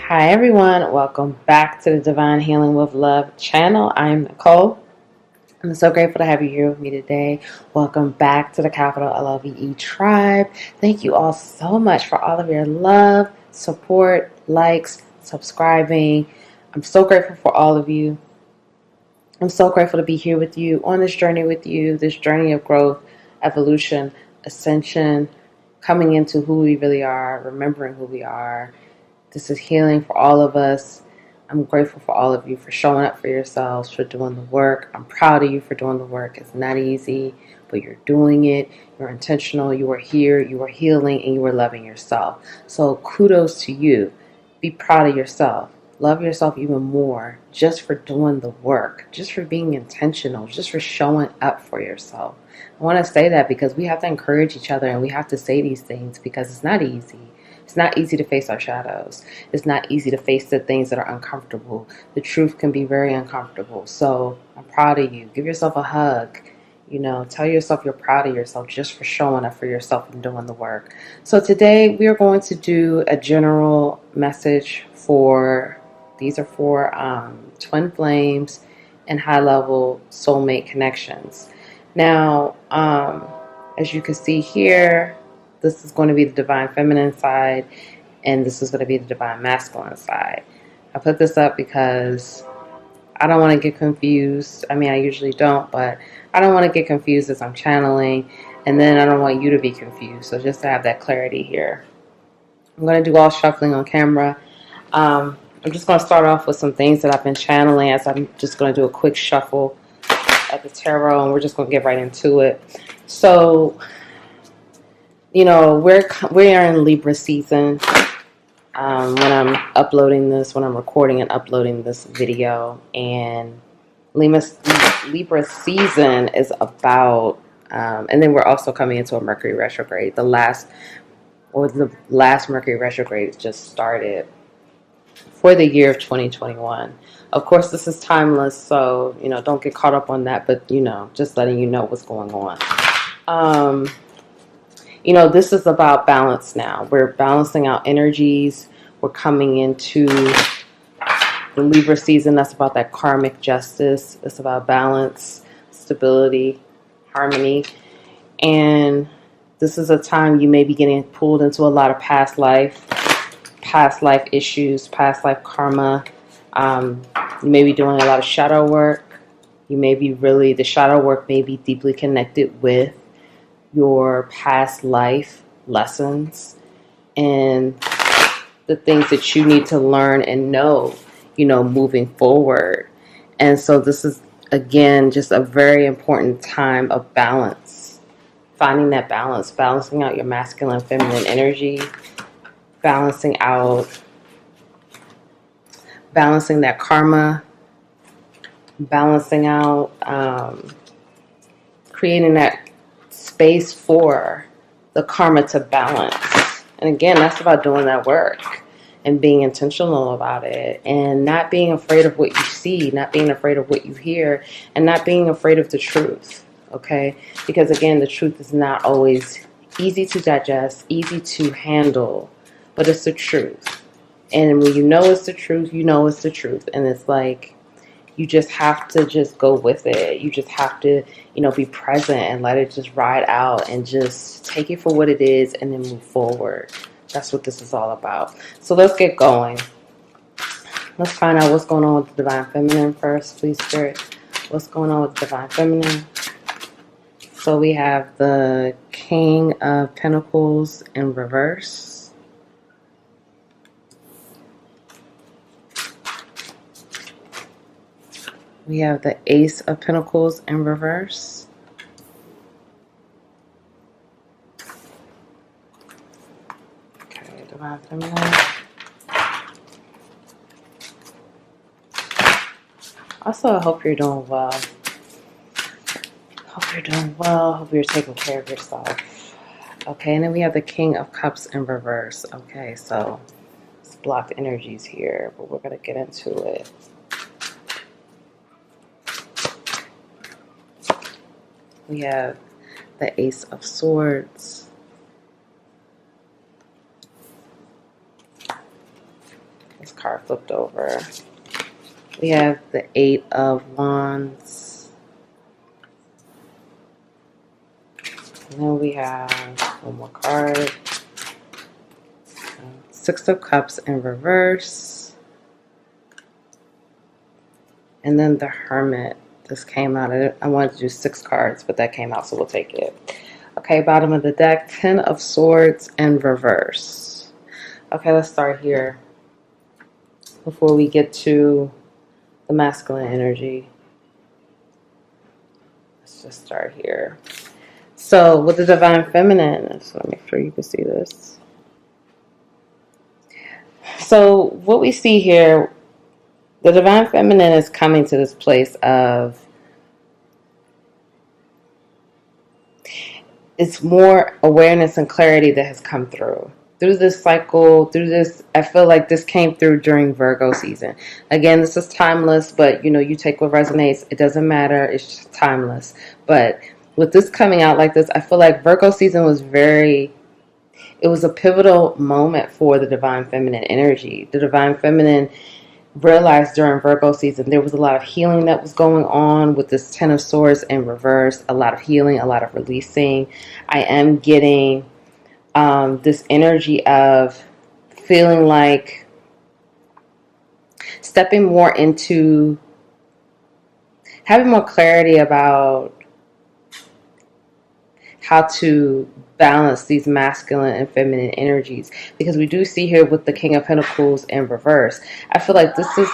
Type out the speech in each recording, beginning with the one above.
Hi everyone, welcome back to the Divine Healing with Love channel. I'm Nicole. I'm so grateful to have you here with me today. Welcome back to the capital LOVE tribe. Thank you all so much for all of your love, support, likes, subscribing. I'm so grateful for all of you. I'm so grateful to be here with you on this journey with you, this journey of growth, evolution, ascension, coming into who we really are, remembering who we are. This is healing for all of us. I'm grateful for all of you for showing up for yourselves, for doing the work. I'm proud of you for doing the work. It's not easy, but you're doing it. You're intentional. You are here. You are healing, and you are loving yourself. So kudos to you. Be proud of yourself. Love yourself even more just for doing the work, just for being intentional, just for showing up for yourself. I want to say that because we have to encourage each other and we have to say these things because it's not easy. It's not easy to face our shadows. It's not easy to face the things that are uncomfortable. The truth can be very uncomfortable. So I'm proud of you. Give yourself a hug. Tell yourself you're proud of yourself just for showing up for yourself and doing the work. So today we are going to do a general message these are for twin flames and high-level soulmate connections. Now, as you can see here, this is going to be the divine feminine side, and this is going to be the divine masculine side. I put this up because I don't want to get confused. I mean, I usually don't, but I don't want to get confused as I'm channeling, and then I don't want you to be confused. So just to have that clarity here. I'm going to do all shuffling on camera. I'm just going to start off with some things that I've been channeling as I'm just going to do a quick shuffle at the tarot, and we're just going to get right into it. So, we are in Libra season. When I'm uploading this, when I'm recording and uploading this video, and Libra season is about, and then we're also coming into a Mercury Retrograde. The last Mercury Retrograde just started for the year of 2021. Of course, this is timeless, so, don't get caught up on that, but, just letting you know what's going on. This is about balance now. We're balancing out energies. We're coming into the Libra season. That's about that karmic justice. It's about balance, stability, harmony. And this is a time you may be getting pulled into a lot of past life issues, past life karma. You may be doing a lot of shadow work. The shadow work may be deeply connected with your past life lessons and the things that you need to learn and know, moving forward. And so this is, again, just a very important time of balance. Finding that balance, balancing out your masculine and feminine energy, balancing that karma, balancing out, creating that space for the karma to balance. And again, that's about doing that work and being intentional about it and not being afraid of what you see, not being afraid of what you hear, and not being afraid of the truth. Okay? Because again, the truth is not always easy to digest, easy to handle, but it's the truth. And when you know it's the truth, you know it's the truth. And it's like, you just have to just go with it. You just have to, be present and let it just ride out and just take it for what it is and then move forward. That's what this is all about. So let's get going. Let's find out what's going on with the Divine Feminine first, please, Spirit. What's going on with the Divine Feminine? So we have the King of Pentacles in reverse. We have the Ace of Pentacles in reverse. Okay, Divine Feminine. Also, I hope you're doing well. Hope you're taking care of yourself. Okay, and then we have the King of Cups in reverse. Okay, so it's blocked energies here, but we're going to get into it. We have the Ace of Swords. This card flipped over. We have the 8 of Wands. And then we have one more card. 6 of Cups in reverse. And then the Hermit. This came out. I wanted to do 6 cards, but that came out, so we'll take it. Okay, bottom of the deck, 10 of Swords in reverse. Okay, let's start here before we get to the masculine energy. Let's just start here. So with the Divine Feminine, I just want to make sure you can see this. So what we see here, the Divine Feminine is coming to this place of, it's more awareness and clarity that has come through this cycle, through this. I feel like this came through during Virgo season. Again, this is timeless, but you take what resonates. It doesn't matter. It's just timeless. But with this coming out like this, I feel like Virgo season was it was a pivotal moment for the Divine Feminine energy. The Divine Feminine realized during Virgo season there was a lot of healing that was going on with this 10 of Swords in reverse. A lot of healing, a lot of releasing. I am getting this energy of feeling like stepping more into having more clarity about how to balance these masculine and feminine energies, because we do see here with the King of Pentacles in reverse. I feel like this is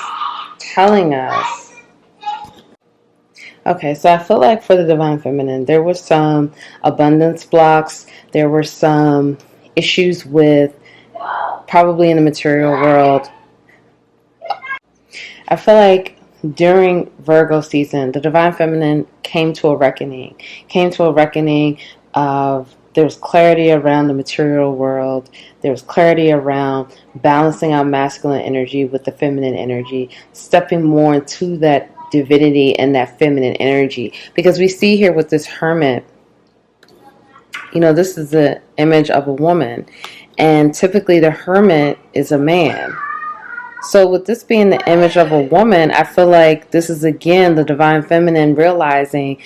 telling us, okay, so I feel like for the Divine Feminine, there were some abundance blocks. There were some issues with probably in the material world. I feel like during Virgo season, the Divine Feminine came to a reckoning of, there was clarity around the material world. There was clarity around balancing out masculine energy with the feminine energy, stepping more into that divinity and that feminine energy. Because we see here with this Hermit, this is the image of a woman. And typically the Hermit is a man. So with this being the image of a woman, I feel like this is again the Divine Feminine realizing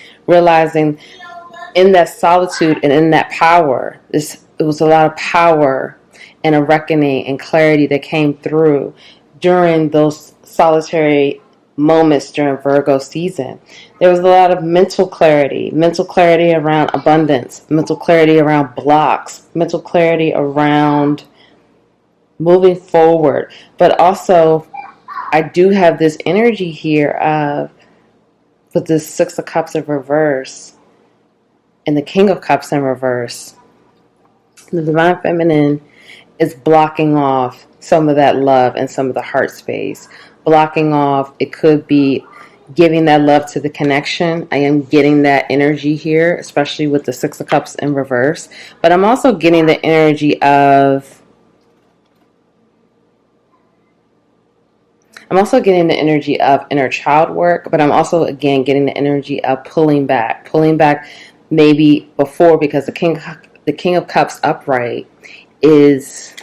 in that solitude and in that power. It was a lot of power and a reckoning and clarity that came through during those solitary moments during Virgo season. There was a lot of mental clarity around abundance, mental clarity around blocks, mental clarity around moving forward. But also, I do have this energy here of, with this 6 of Cups in reverse and the King of Cups in reverse, the Divine Feminine is blocking off some of that love and some of the heart space. Blocking off, it could be giving that love to the connection. I am getting that energy here, especially with the 6 of Cups in reverse. But I'm also getting the energy of, inner child work, but I'm also, again, getting the energy of pulling back maybe before, because the King of Cups upright is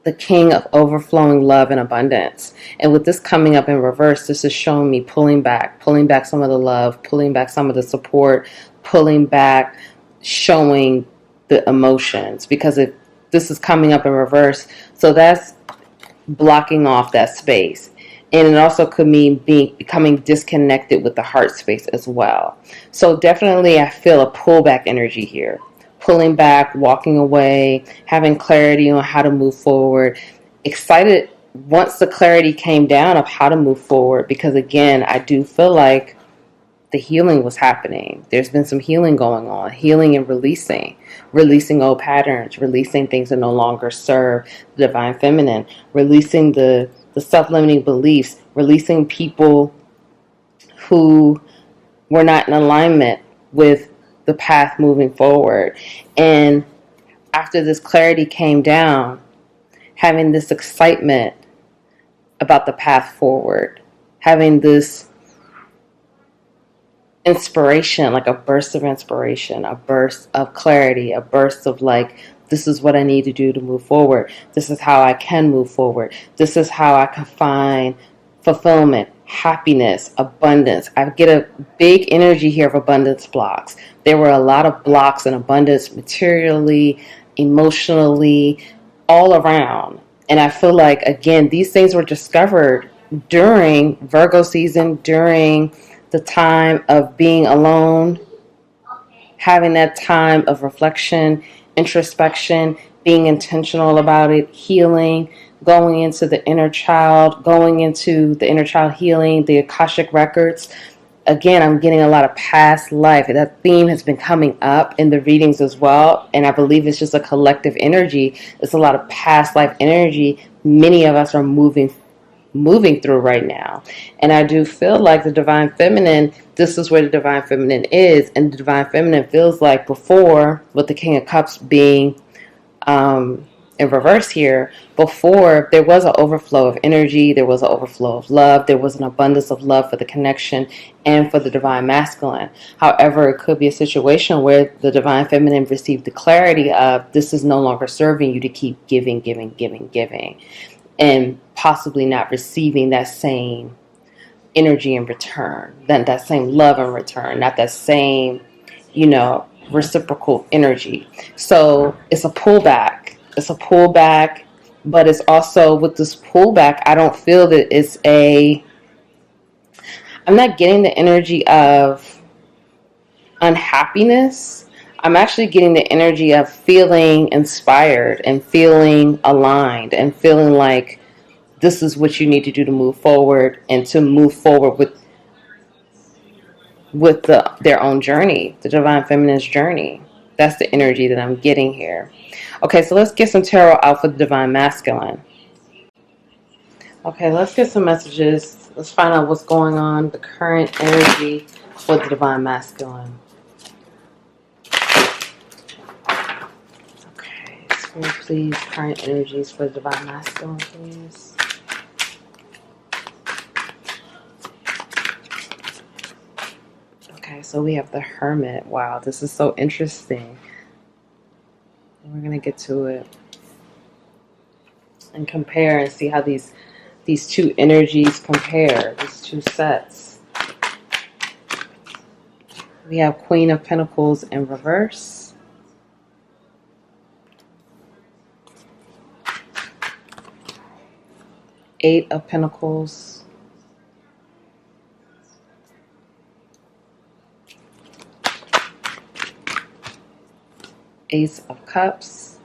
the king of overflowing love and abundance. And with this coming up in reverse, this is showing me pulling back some of the love, pulling back some of the support, pulling back, showing the emotions, because this is coming up in reverse. So that's blocking off that space. And it also could mean becoming disconnected with the heart space as well. So definitely I feel a pullback energy here. Pulling back, walking away, having clarity on how to move forward. Excited once the clarity came down of how to move forward, because again, I do feel like the healing was happening. There's been some healing going on, healing and releasing old patterns, releasing things that no longer serve the Divine Feminine, releasing the self-limiting beliefs, releasing people who were not in alignment with the path moving forward. And after this clarity came down, having this excitement about the path forward, having this inspiration, like a burst of inspiration, a burst of clarity, a burst of like this is what I need to do to move forward. This is how I can move forward. This is how I can find fulfillment, happiness, abundance. I get a big energy here of abundance blocks. There were a lot of blocks in abundance materially, emotionally, all around. And I feel like, again, these things were discovered during Virgo season, during the time of being alone, having that time of reflection, introspection, being intentional about it, healing, going into the inner child, healing, the Akashic records. Again, I'm getting a lot of past life. That theme has been coming up in the readings as well, and I believe it's just a collective energy. It's a lot of past life energy many of us are moving through right now. And I do feel like the divine feminine, this is where the divine feminine is, and the divine feminine feels like before, with the King of Cups being in reverse here, before there was an overflow of energy, there was an overflow of love, there was an abundance of love for the connection and for the divine masculine. However, it could be a situation where the divine feminine received the clarity of, this is no longer serving you to keep giving, and possibly not receiving that same energy in return, that same love in return, not that same, reciprocal energy. So it's a pullback. But it's also, with this pullback, I don't feel that I'm not getting the energy of unhappiness. I'm actually getting the energy of feeling inspired and feeling aligned and feeling like this is what you need to do to move forward, and to move forward with their own journey, the divine feminine's journey. That's the energy that I'm getting here. Okay, so let's get some tarot out for the divine masculine. Okay, let's get some messages. Let's find out what's going on, the current energy for the divine masculine. Okay, Spirit, please, current energies for the divine masculine, please. Okay, so we have the Hermit. Wow, this is so interesting. We're going to get to it and compare and see how these two energies compare, these two sets. We have Queen of Pentacles in reverse. Eight of Pentacles. Ace of Cups.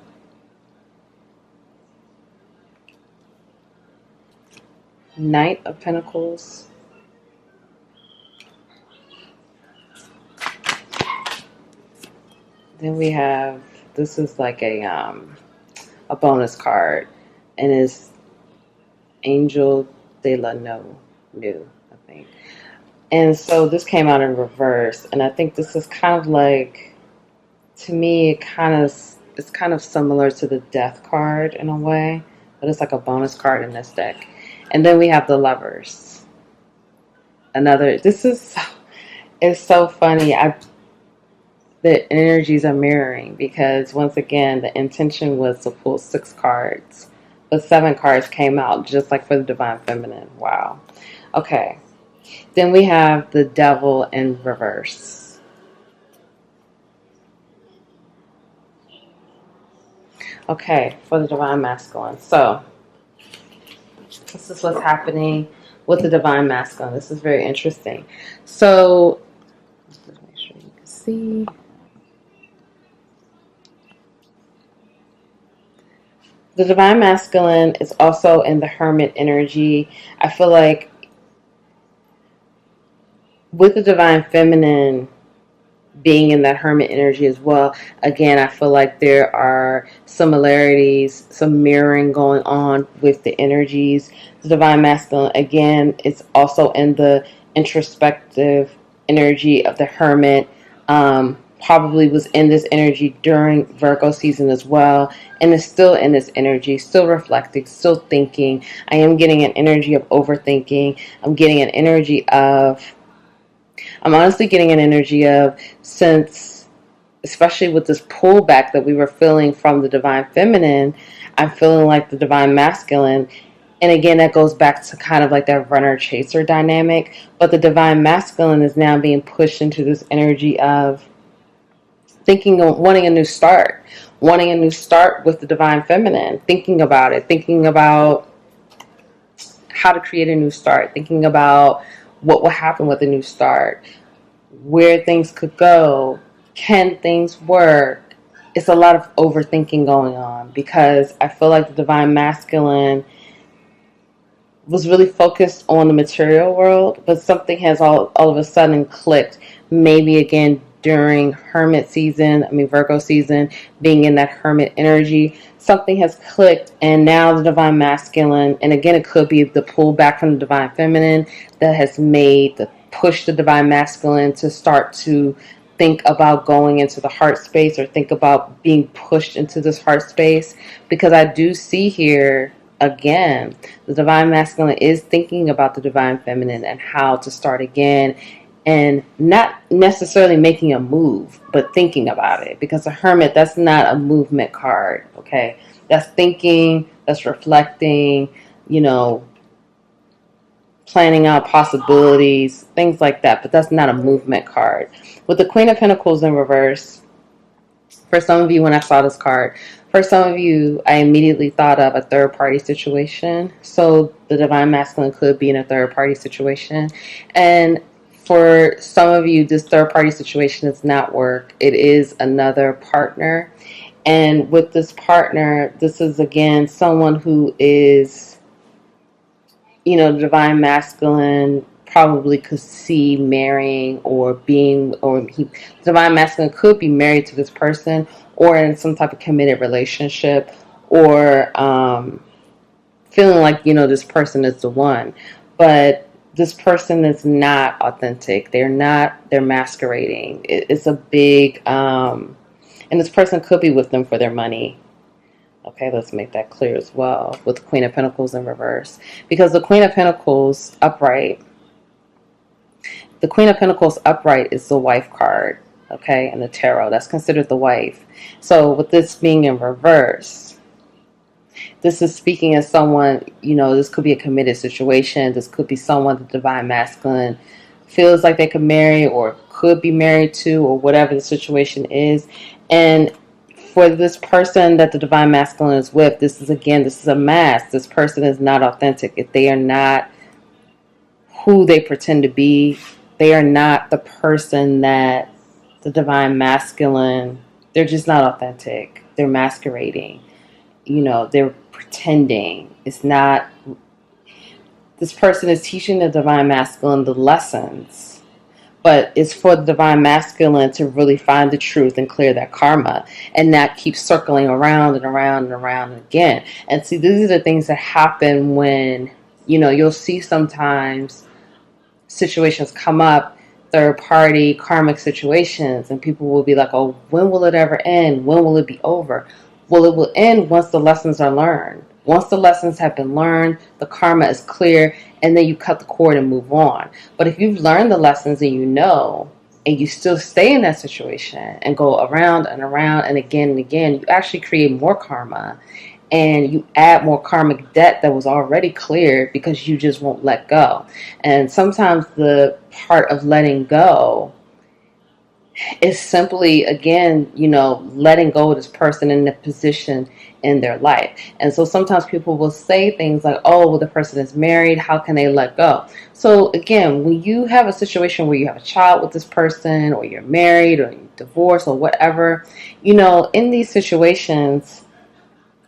Knight of Pentacles. Then we have, this is like a bonus card, and it's Angel de la New, I think. And so this came out in reverse, and I think this is kind of like, to me, it's kind of similar to the Death card in a way, but it's like a bonus card in this deck. And then we have the Lovers. It's so funny. The energies are mirroring, because once again, the intention was to pull 6 cards, but 7 cards came out, just like for the divine feminine. Wow. Okay. Then we have the Devil in reverse. Okay, for the divine masculine. So this is what's happening with the divine masculine. This is very interesting. So just make sure you can see. The divine masculine is also in the Hermit energy. I feel like with the divine feminine being in that Hermit energy as well, again, I feel like there are similarities, some mirroring going on with the energies. The divine masculine, again, is also in the introspective energy of the Hermit. Probably was in this energy during Virgo season as well, and is still in this energy, still reflecting, still thinking. I am getting an energy of overthinking. I'm honestly getting an energy of, since especially with this pullback that we were feeling from the divine feminine, I'm feeling like the divine masculine. And again, that goes back to kind of like that runner chaser dynamic. But the divine masculine is now being pushed into this energy of thinking of wanting a new start, wanting a new start with the divine feminine, thinking about it, thinking about how to create a new start, thinking about what will happen with a new start, where things could go, can things work. It's a lot of overthinking going on because I feel like the divine masculine was really focused on the material world, but something has all of a sudden clicked. Maybe again during Hermit season, Virgo season, being in that Hermit energy, something has clicked, and now the divine masculine, and again, it could be the pull back from the divine feminine that has made the push the divine masculine to start to think about going into the heart space or think about being pushed into this heart space, because I do see here again the divine masculine is thinking about the divine feminine and how to start again, and not necessarily making a move but thinking about it, because a hermit, that's not a movement card. Okay, that's thinking, that's reflecting, you know, planning out possibilities, things like that, but that's not a movement card. With the Queen of Pentacles in reverse, for some of you, when I saw this card, for some of you, I immediately thought of a third party situation. So the divine masculine could be in a third party situation. And for some of you, this third party situation does not work. It is another partner. And with this partner, this is again someone who is, you know, the divine masculine probably could see marrying or being, or the divine masculine could be married to this person or in some type of committed relationship, or feeling like, you know, this person is the one. But this person is not authentic. They're masquerading. It's a big, and this person could be with them for their money. Okay, let's make that clear as well with the Queen of Pentacles in reverse. Because the Queen of Pentacles upright, the Queen of Pentacles upright is the wife card, okay, in the tarot. That's considered the wife. So with this being in reverse, this is speaking as someone, you know, this could be a committed situation. This could be someone the divine masculine feels like they could marry or could be married to, or whatever the situation is. And for this person that the divine masculine is with, this is a mask. This person is not authentic. If they are not who they pretend to be, they are not the person that the divine masculine, they're just not authentic. They're masquerading. You know, they're pretending. It's not, this person is teaching the divine masculine the lessons, but it's for the divine masculine to really find the truth and clear that karma, and not keep circling around and around and around again. And see, these are the things that happen when, you know, you'll see sometimes situations come up, third party karmic situations, and people will be like, oh, when will it ever end? When will it be over? Well, it will end once the lessons are learned. Once the lessons have been learned, the karma is clear, and then you cut the cord and move on. But if you've learned the lessons and you know, and you still stay in that situation and go around and around and again, you actually create more karma, and you add more karmic debt that was already cleared because you just won't let go. And sometimes the part of letting go is simply, again, you know, letting go of this person in the position in their life. And so sometimes people will say things like, oh, well, the person is married, how can they let go? So again, when you have a situation where you have a child with this person, or you're married, or you're divorced, or whatever, you know, in these situations,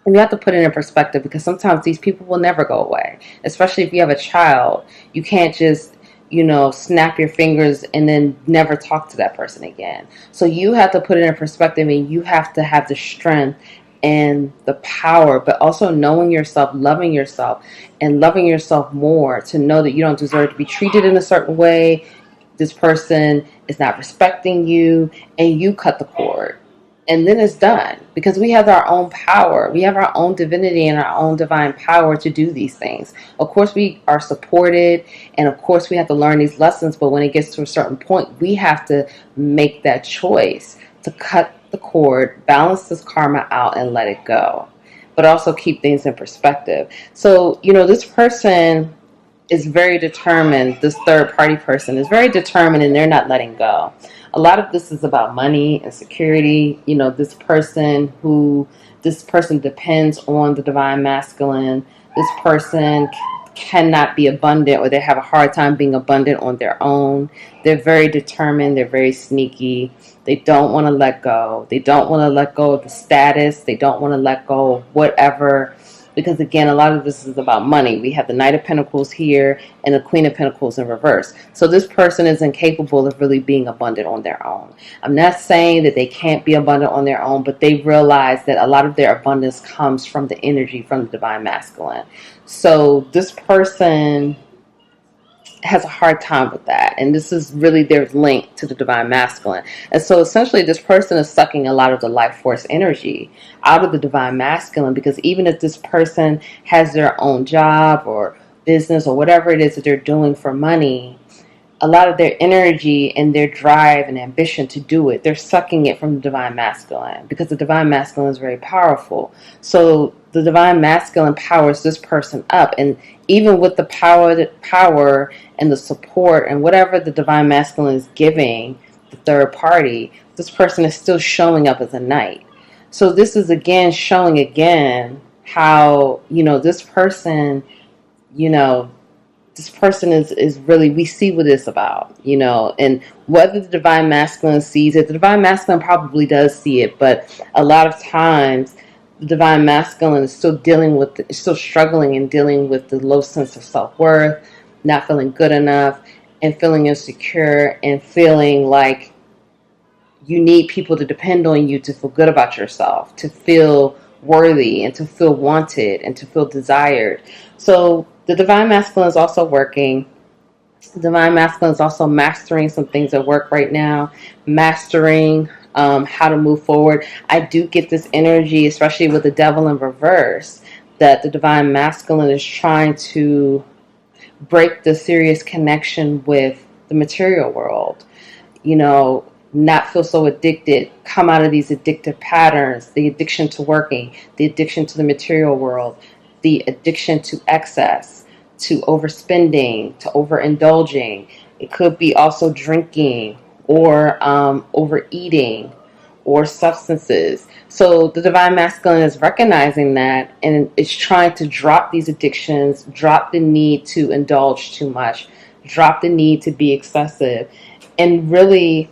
you have to put it in perspective, because sometimes these people will never go away. Especially if you have a child, you can't just, you know, snap your fingers and then never talk to that person again. So you have to put it in perspective, and you have to have the strength and the power, but also knowing yourself, and loving yourself more, to know that you don't deserve to be treated in a certain way. This person is not respecting you, and you cut the cord. And then it's done, because we have our own power. We have our own divinity and our own divine power to do these things. Of course, we are supported, and of course, we have to learn these lessons. But when it gets to a certain point, we have to make that choice to cut the cord, balance this karma out, and let it go, but also keep things in perspective. So, this person is very determined. This third party person is very determined, and they're not letting go. A lot of this is about money and security. This person depends on the divine masculine. This person cannot be abundant, or they have a hard time being abundant on their own. They're very determined. They're very sneaky. They don't want to let go. They don't want to let go of the status. They don't want to let go of whatever. Because again, a lot of this is about money. We have the Knight of Pentacles here and the Queen of Pentacles in reverse. So this person is incapable of really being abundant on their own. I'm not saying that they can't be abundant on their own, but they realize that a lot of their abundance comes from the energy from the divine masculine. So this person has a hard time with that, and this is really their link to the divine masculine. And so essentially this person is sucking a lot of the life force energy out of the divine masculine, because even if this person has their own job or business or whatever it is that they're doing for money, a lot of their energy and their drive and ambition to do it, they're sucking it from the divine masculine, because the divine masculine is very powerful. So the divine masculine powers this person up, and even with the power and the support and whatever the divine masculine is giving the third party, this person is still showing up as a knight. So this is again showing how this person is really, we see what it's about, and whether the divine masculine sees it, the divine masculine probably does see it, but a lot of times the divine masculine is still struggling and dealing with the low sense of self-worth, not feeling good enough, and feeling insecure, and feeling like you need people to depend on you to feel good about yourself, to feel worthy, and to feel wanted, and to feel desired. So the divine masculine is also working. The divine masculine is also mastering some things at work right now, mastering how to move forward. I do get this energy, especially with the devil in reverse, that the divine masculine is trying to break the serious connection with the material world. Not feel so addicted, come out of these addictive patterns, the addiction to working, the addiction to the material world, the addiction to excess, to overspending, to overindulging. It could be also drinking or overeating or substances. So the divine masculine is recognizing that, and it's trying to drop these addictions, drop the need to indulge too much, drop the need to be excessive, and really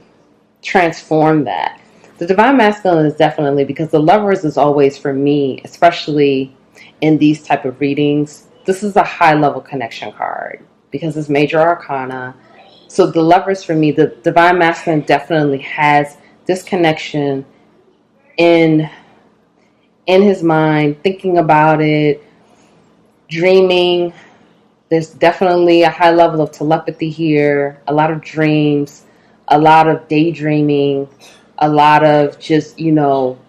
transform that. The divine masculine is definitely, because the Lovers is always, for me, especially in these type of readings, this is a high level connection card because it's major arcana. So the Lovers, for me, the divine masculine definitely has this connection in his mind, thinking about it, dreaming. There's definitely a high level of telepathy here, a lot of dreams, a lot of daydreaming, a lot of just,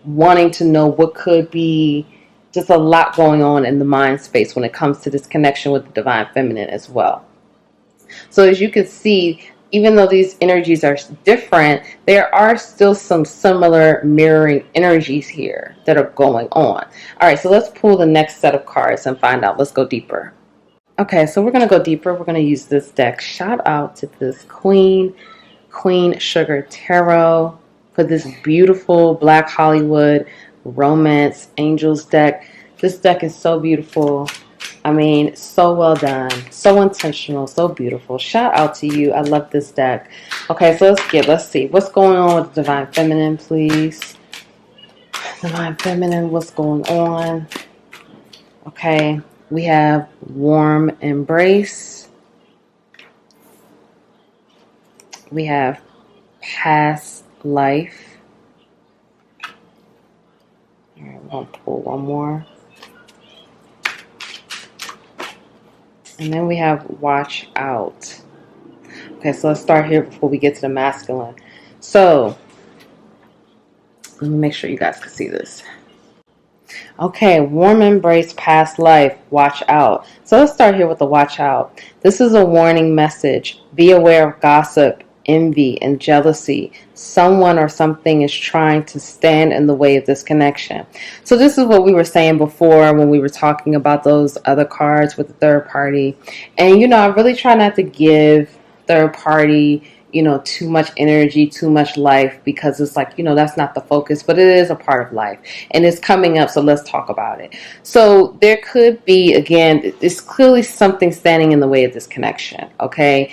wanting to know what could be, just a lot going on in the mind space when it comes to this connection with the divine feminine as well. So as you can see, even though these energies are different, there are still some similar mirroring energies here that are going on. All right, so let's pull the next set of cards and find out. Let's go deeper. Okay, so we're going to go deeper. We're going to use this deck. Shout out to this Queen Sugar Tarot for this beautiful Black Hollywood romance angels deck. This deck is so beautiful. I mean, so well done, so intentional, so beautiful. Shout out to you. I love this deck. Okay, so let's see what's going on with the divine feminine, please. Divine feminine, what's going on? Okay, we have warm embrace. We have past life. All right, we're going to pull one more. And then we have watch out. Okay, so let's start here before we get to the masculine. So, let me make sure you guys can see this. Okay, warm embrace, past life, watch out. So let's start here with the watch out. This is a warning message. Be aware of gossip envy, and jealousy. Someone or something is trying to stand in the way of this connection. So this is what we were saying before when we were talking about those other cards with the third party. And I really try not to give third party too much energy, too much life, because it's like, that's not the focus, but it is a part of life and it's coming up. So let's talk about it. So there could be, again, there's clearly something standing in the way of this connection. Okay.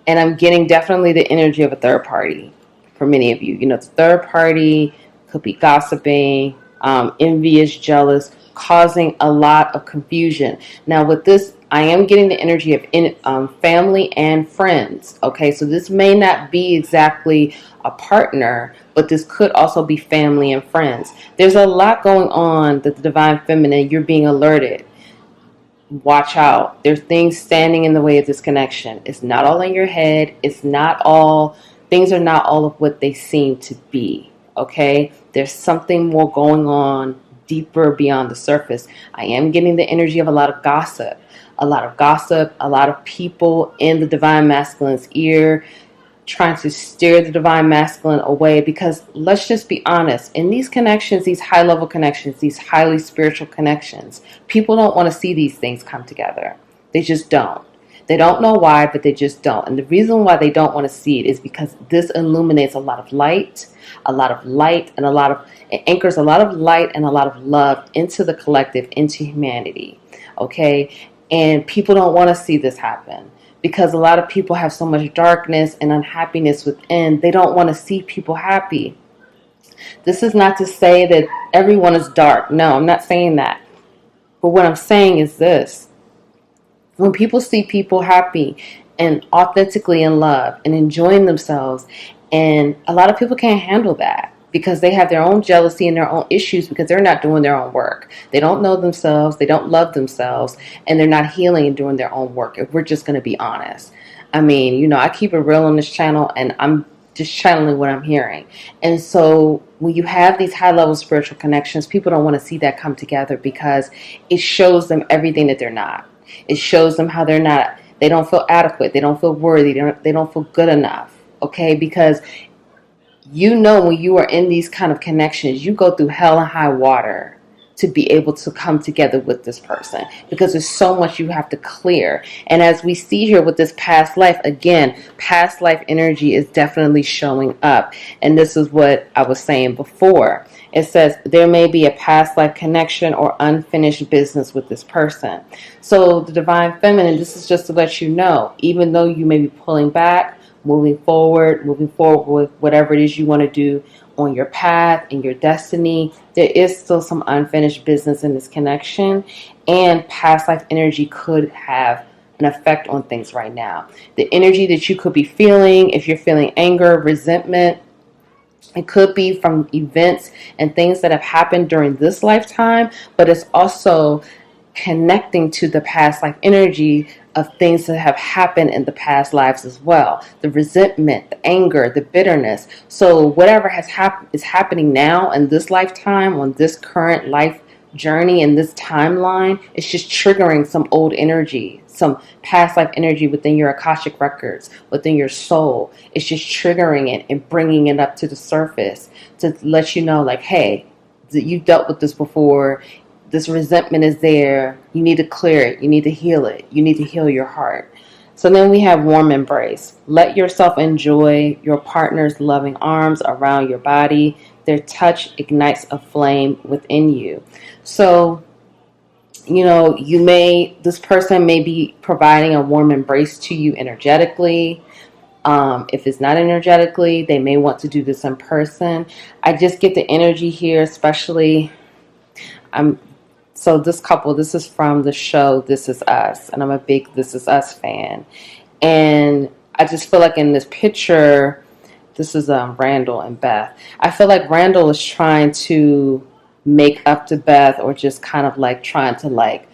And I'm getting definitely the energy of a third party for many of you. The third party could be gossiping, envious, jealous, causing a lot of confusion. Now with this, I am getting the energy of family and friends. Okay, so this may not be exactly a partner, but this could also be family and friends. There's a lot going on that the divine feminine, you're being alerted. Watch out. There's things standing in the way of this connection. It's not all in your head. Things are not all of what they seem to be. Okay, there's something more going on deeper beyond the surface. I am getting the energy of a lot of gossip, a lot of people in the divine masculine's ear trying to steer the divine masculine away, because let's just be honest, in these connections, these high level connections, these highly spiritual connections, people don't want to see these things come together. They just don't. They don't know why, but they just don't. And the reason why they don't want to see it is because this illuminates a lot of light, and it anchors a lot of light and a lot of love into the collective, into humanity. Okay. And people don't want to see this happen because a lot of people have so much darkness and unhappiness within. They don't want to see people happy. This is not to say that everyone is dark. No, I'm not saying that. But what I'm saying is this. When people see people happy and authentically in love and enjoying themselves, and a lot of people can't handle that because they have their own jealousy and their own issues because they're not doing their own work. They don't know themselves, they don't love themselves, and they're not healing and doing their own work, if we're just going to be honest. I mean, I keep it real on this channel, and I'm just channeling what I'm hearing. And so when you have these high-level spiritual connections, people don't want to see that come together because it shows them everything that they're not. It shows them how they don't feel adequate, they don't feel worthy, they don't feel good enough, okay? Because when you are in these kind of connections, you go through hell and high water to be able to come together with this person because there's so much you have to clear. And as we see here with this past life, again, past life energy is definitely showing up. And this is what I was saying before. It says there may be a past life connection or unfinished business with this person. So the divine feminine, this is just to let you know, even though you may be pulling back, moving forward with whatever it is you want to do on your path and your destiny, there is still some unfinished business in this connection, and past life energy could have an effect on things right now. The energy that you could be feeling, if you're feeling anger, resentment, it could be from events and things that have happened during this lifetime, but it's also connecting to the past life energy of things that have happened in the past lives as well. The resentment, the anger, the bitterness. So whatever is happening now in this lifetime, on this current life journey, in this timeline, it's just triggering some old energy, some past life energy within your Akashic records, within your soul. It's just triggering it and bringing it up to the surface to let you know, like, hey, you dealt with this before. This resentment is there. You need to clear it. You need to heal it. You need to heal your heart. So then we have warm embrace. Let yourself enjoy your partner's loving arms around your body. Their touch ignites a flame within you. So, this person may be providing a warm embrace to you energetically. If it's not energetically, they may want to do this in person. I just get the energy here, especially so this couple, this is from the show This Is Us, and I'm a big This Is Us fan. And I just feel like in this picture, this is Randall and Beth. I feel like Randall is trying to make up to Beth, or just kind of like trying to like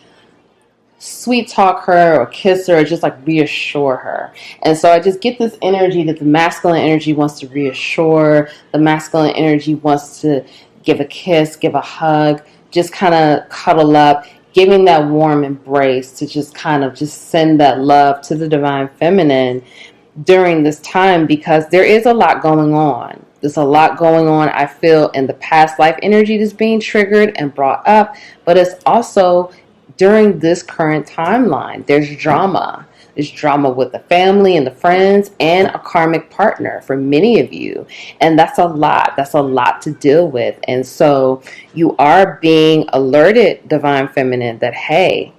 sweet talk her or kiss her or just like reassure her. And so I just get this energy that the masculine energy wants to reassure, the masculine energy wants to give a kiss, give a hug, just kind of cuddle up, giving that warm embrace to just kind of just send that love to the divine feminine. during this time, because there is a lot going on. There's a lot going on, I feel, in the past life energy that's being triggered and brought up, but it's also during this current timeline. There's drama. There's drama with the family and the friends and a karmic partner for many of you. And that's a lot. That's a lot to deal with. And so you are being alerted, Divine Feminine, that, hey,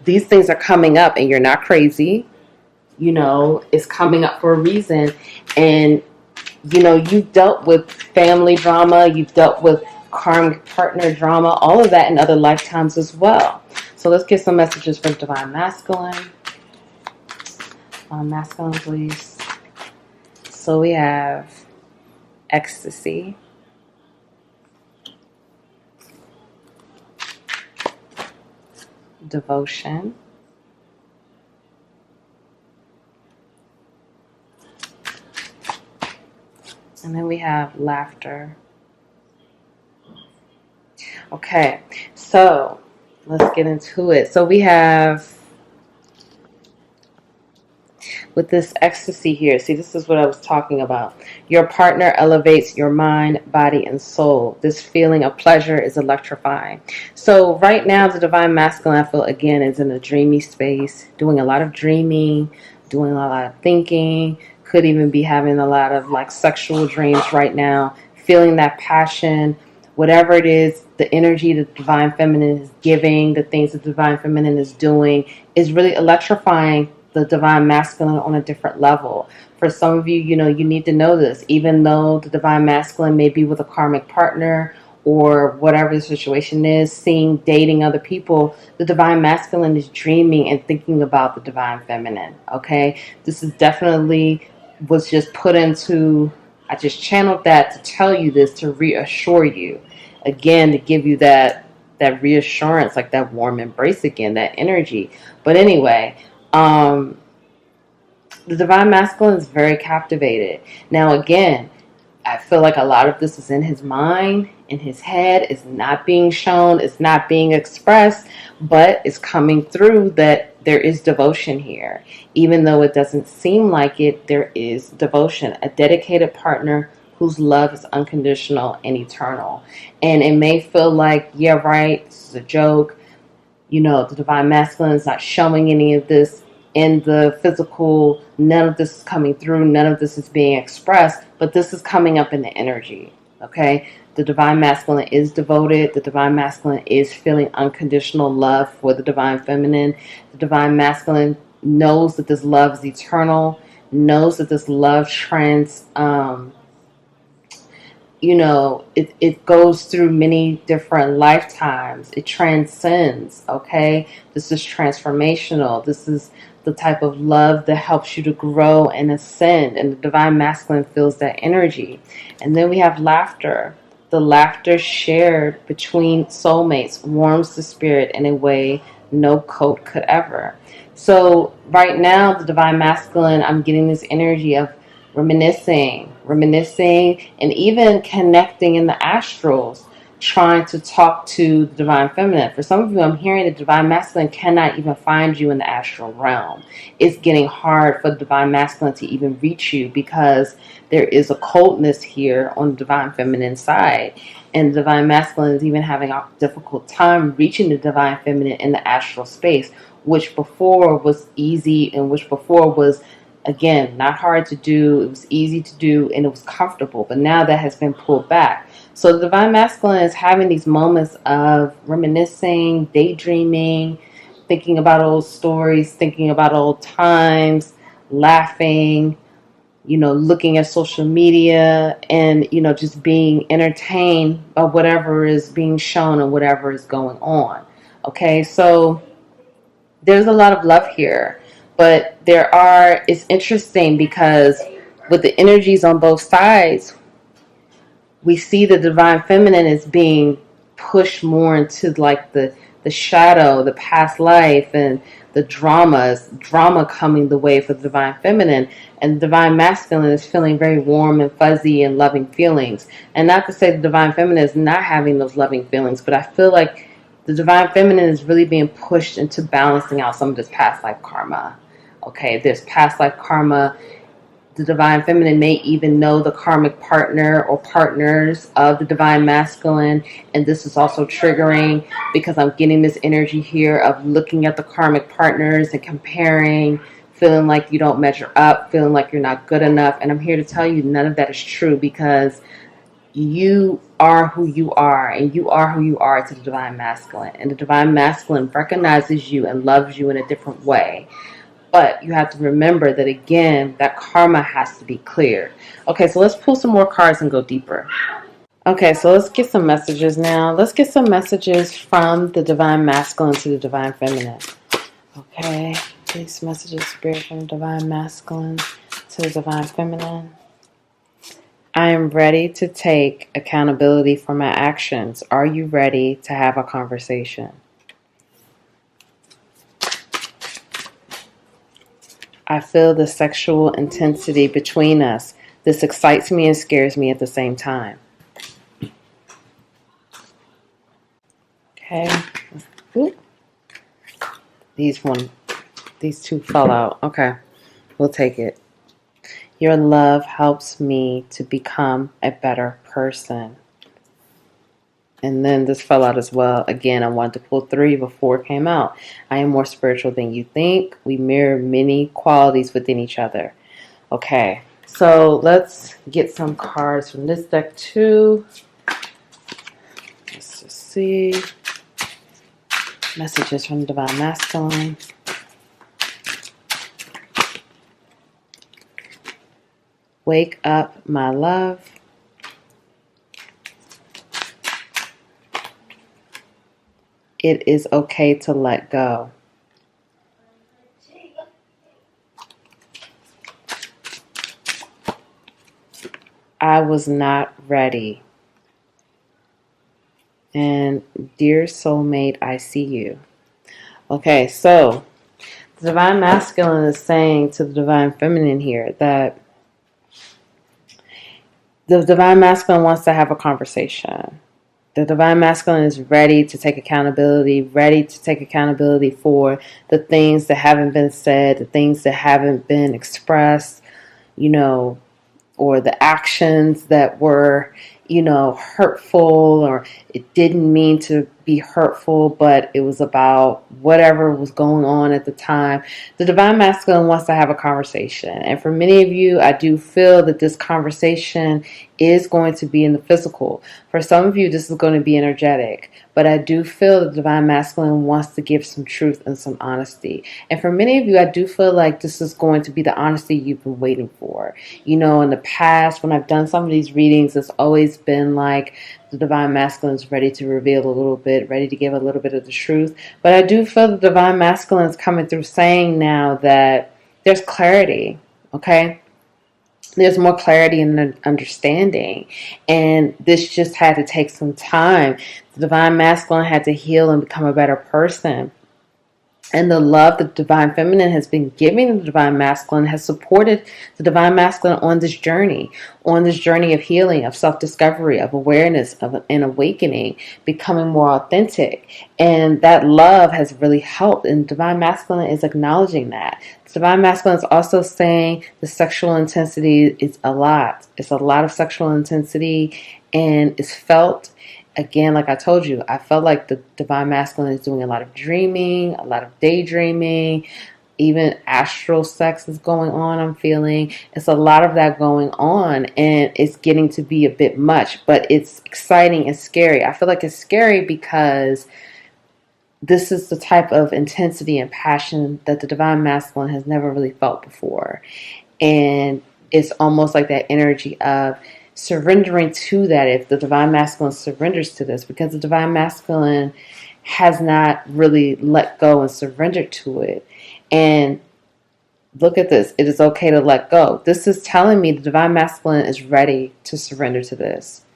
these things are coming up and you're not crazy. It's coming up for a reason. And, you've dealt with family drama, you've dealt with karmic partner drama, all of that in other lifetimes as well. So let's get some messages from Divine Masculine. Masculine, please. So we have ecstasy. Devotion. And then we have laughter. Okay, so let's get into it. So we have, with this ecstasy here, see, this is what I was talking about. Your partner elevates your mind, body, and soul. This feeling of pleasure is electrifying. So right now, the Divine Masculine, I feel, again, is in a dreamy space, doing a lot of dreaming, doing a lot of thinking, could even be having a lot of like sexual dreams right now, feeling that passion, whatever it is, the energy the Divine Feminine is giving, the things the Divine Feminine is doing, is really electrifying the Divine Masculine on a different level. For some of you, you need to know this. Even though the Divine Masculine may be with a karmic partner or whatever the situation is, dating other people, the Divine Masculine is dreaming and thinking about the Divine Feminine, okay? This is definitely was just put into, I just channeled that to tell you this, to reassure you. Again, to give you that reassurance, like that warm embrace again, that energy. But anyway, the Divine Masculine is very captivated. Now, again, I feel like a lot of this is in his mind, in his head. It's not being shown. It's not being expressed, but it's coming through that there is devotion here. Even though it doesn't seem like it, there is devotion. A dedicated partner whose love is unconditional and eternal. And it may feel like, yeah, right, this is a joke. The Divine Masculine is not showing any of this in the physical. None of this is coming through. None of this is being expressed. But this is coming up in the energy. Okay? The Divine Masculine is devoted. The Divine Masculine is feeling unconditional love for the Divine Feminine. The Divine Masculine knows that this love is eternal. Knows that this love it goes through many different lifetimes. It transcends, okay? This is transformational. This is the type of love that helps you to grow and ascend. And the Divine Masculine feels that energy. And then we have laughter. The laughter shared between soulmates warms the spirit in a way no coat could ever. So right now, the Divine Masculine, I'm getting this energy of reminiscing, and even connecting in the astrals, trying to talk to the Divine Feminine. For some of you, I'm hearing the Divine Masculine cannot even find you in the astral realm. It's getting hard for the Divine Masculine to even reach you because there is a coldness here on the Divine Feminine side. And the Divine Masculine is even having a difficult time reaching the Divine Feminine in the astral space, which before was easy and which before was, again, not hard to do. It was easy to do and it was comfortable. But now that has been pulled back. So the Divine Masculine is having these moments of reminiscing, daydreaming, thinking about old stories, thinking about old times, laughing, looking at social media and, just being entertained by whatever is being shown and whatever is going on. Okay, so there's a lot of love here. But it's interesting because with the energies on both sides, we see the Divine Feminine is being pushed more into like the shadow, the past life, and the drama coming the way for the Divine Feminine. And the Divine Masculine is feeling very warm and fuzzy and loving feelings. And not to say the Divine Feminine is not having those loving feelings, but I feel like the Divine Feminine is really being pushed into balancing out some of this past life karma. Okay, there's past life karma. The divine feminine may even know the karmic partner or partners of the divine masculine, and this is also triggering because I'm getting this energy here of looking at the karmic partners and comparing, feeling like you don't measure up, feeling like you're not good enough. And I'm here to tell you none of that is true, because you are who you are, and you are who you are to the divine masculine, and the divine masculine recognizes you and loves you in a different way. But you have to remember that, again, that karma has to be cleared. Okay, so let's pull some more cards and go deeper. Okay, so let's get some messages now. Let's get some messages from the divine masculine to the divine feminine. Okay, these messages, spirit, from the divine masculine to the divine feminine. I am ready to take accountability for my actions. Are you ready to have a conversation? I feel the sexual intensity between us. This excites me and scares me at the same time. Okay. Ooh. These two fell out. Okay. We'll take it. Your love helps me to become a better person. And then this fell out as well. Again, I wanted to pull 3 before it came out. I am more spiritual than you think. We mirror many qualities within each other. Okay, so let's get some cards from this deck too. Let's just see. Messages from the divine masculine. Wake up, my love. It is okay to let go. I was not ready. And dear soulmate, I see you. Okay, so the divine masculine is saying to the divine feminine here that the divine masculine wants to have a conversation. The divine masculine is ready to take accountability for the things that haven't been said, the things that haven't been expressed, or the actions that were, hurtful, or it didn't mean to be hurtful, but it was about whatever was going on at the time. The divine masculine wants to have a conversation. And for many of you, I do feel that this conversation is going to be in the physical. For some of you, this is going to be energetic. But I do feel the divine masculine wants to give some truth and some honesty. And for many of you, I do feel like this is going to be the honesty you've been waiting for. In the past, when I've done some of these readings, it's always been like the divine masculine is ready to reveal a little bit, ready to give a little bit of the truth. But I do feel the divine masculine is coming through saying now that there's clarity, okay? There's more clarity and understanding. And this just had to take some time. The divine masculine had to heal and become a better person. And the love that the divine feminine has been giving the divine masculine has supported the divine masculine on this journey of healing, of self-discovery, of awareness, of an awakening, becoming more authentic. And that love has really helped. And divine masculine is acknowledging that. The divine masculine is also saying the sexual intensity is a lot. It's a lot of sexual intensity, and it's felt. Again, like I told you, I felt like the divine masculine is doing a lot of dreaming, a lot of daydreaming, even astral sex is going on, I'm feeling. It's a lot of that going on, and it's getting to be a bit much, but it's exciting and scary. I feel like it's scary because this is the type of intensity and passion that the divine masculine has never really felt before. And it's almost like that energy of surrendering to that, if the divine masculine surrenders to this, because the divine masculine has not really let go and surrendered to it. And look at this. It is okay to let go. This is telling me the divine masculine is ready to surrender to this,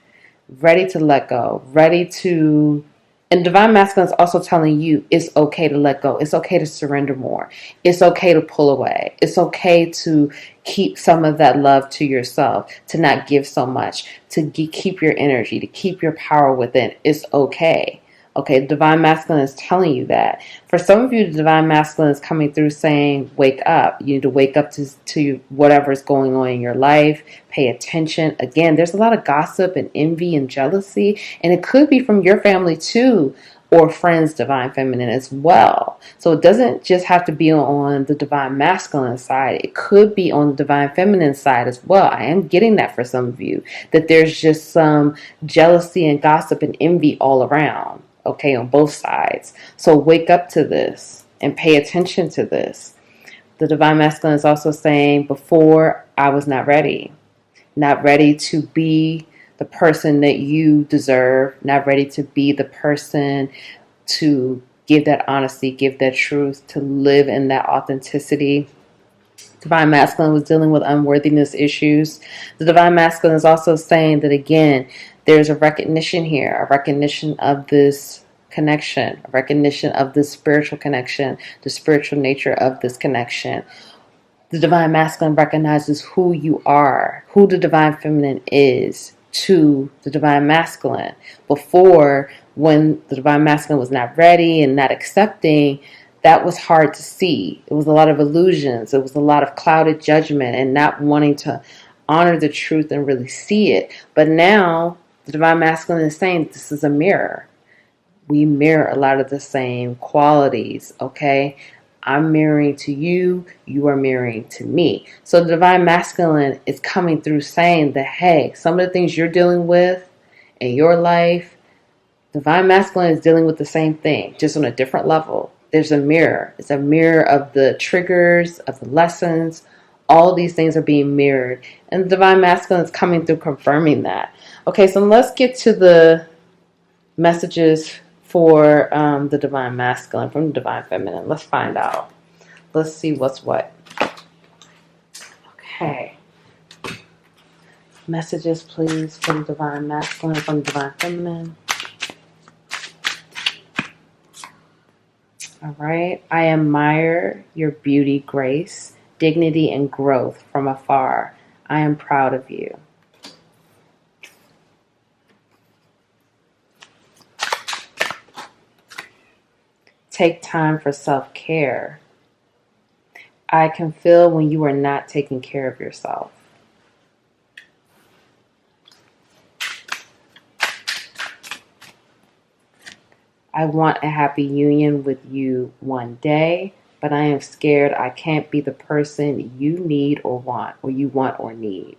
ready to let go, ready to. And divine masculine is also telling you it's okay to let go. It's okay to surrender more. It's okay to pull away. It's okay to keep some of that love to yourself, to not give so much, to keep your energy, to keep your power within. It's okay. Okay, the divine masculine is telling you that. For some of you, the divine masculine is coming through saying, wake up. You need to wake up to whatever is going on in your life. Pay attention. Again, there's a lot of gossip and envy and jealousy, and it could be from your family too, or friends, divine feminine as well. So it doesn't just have to be on the divine masculine side. It could be on the divine feminine side as well. I am getting that for some of you, that there's just some jealousy and gossip and envy all around, okay, on both sides. So wake up to this and pay attention to this. The divine masculine is also saying, before I was not ready to be the person that you deserve, not ready to be the person to give that honesty, give that truth, to live in that authenticity. Divine masculine was dealing with unworthiness issues. The divine masculine is also saying that, again, there's a recognition here, a recognition of this connection, a recognition of this spiritual connection, the spiritual nature of this connection. The divine masculine recognizes who you are, who the divine feminine is to the divine masculine. Before, when the divine masculine was not ready and not accepting, that was hard to see. It was a lot of illusions. It was a lot of clouded judgment and not wanting to honor the truth and really see it. But now the divine masculine is saying this is a mirror. We mirror a lot of the same qualities, okay? I'm mirroring to you, you are mirroring to me. So the divine masculine is coming through saying that, hey, some of the things you're dealing with in your life, divine masculine is dealing with the same thing, just on a different level. There's a mirror. It's a mirror of the triggers, of the lessons. All these things are being mirrored. And the divine masculine is coming through confirming that. Okay, so let's get to the messages for the divine masculine from the divine feminine. Let's find out. Let's see what's what. Okay. Messages, please, from the divine masculine, from the divine feminine. All right. I admire your beauty, grace, dignity, and growth from afar. I am proud of you. Take time for self-care. I can feel when you are not taking care of yourself. I want a happy union with you one day, but I am scared I can't be the person you need or want, or you want or need.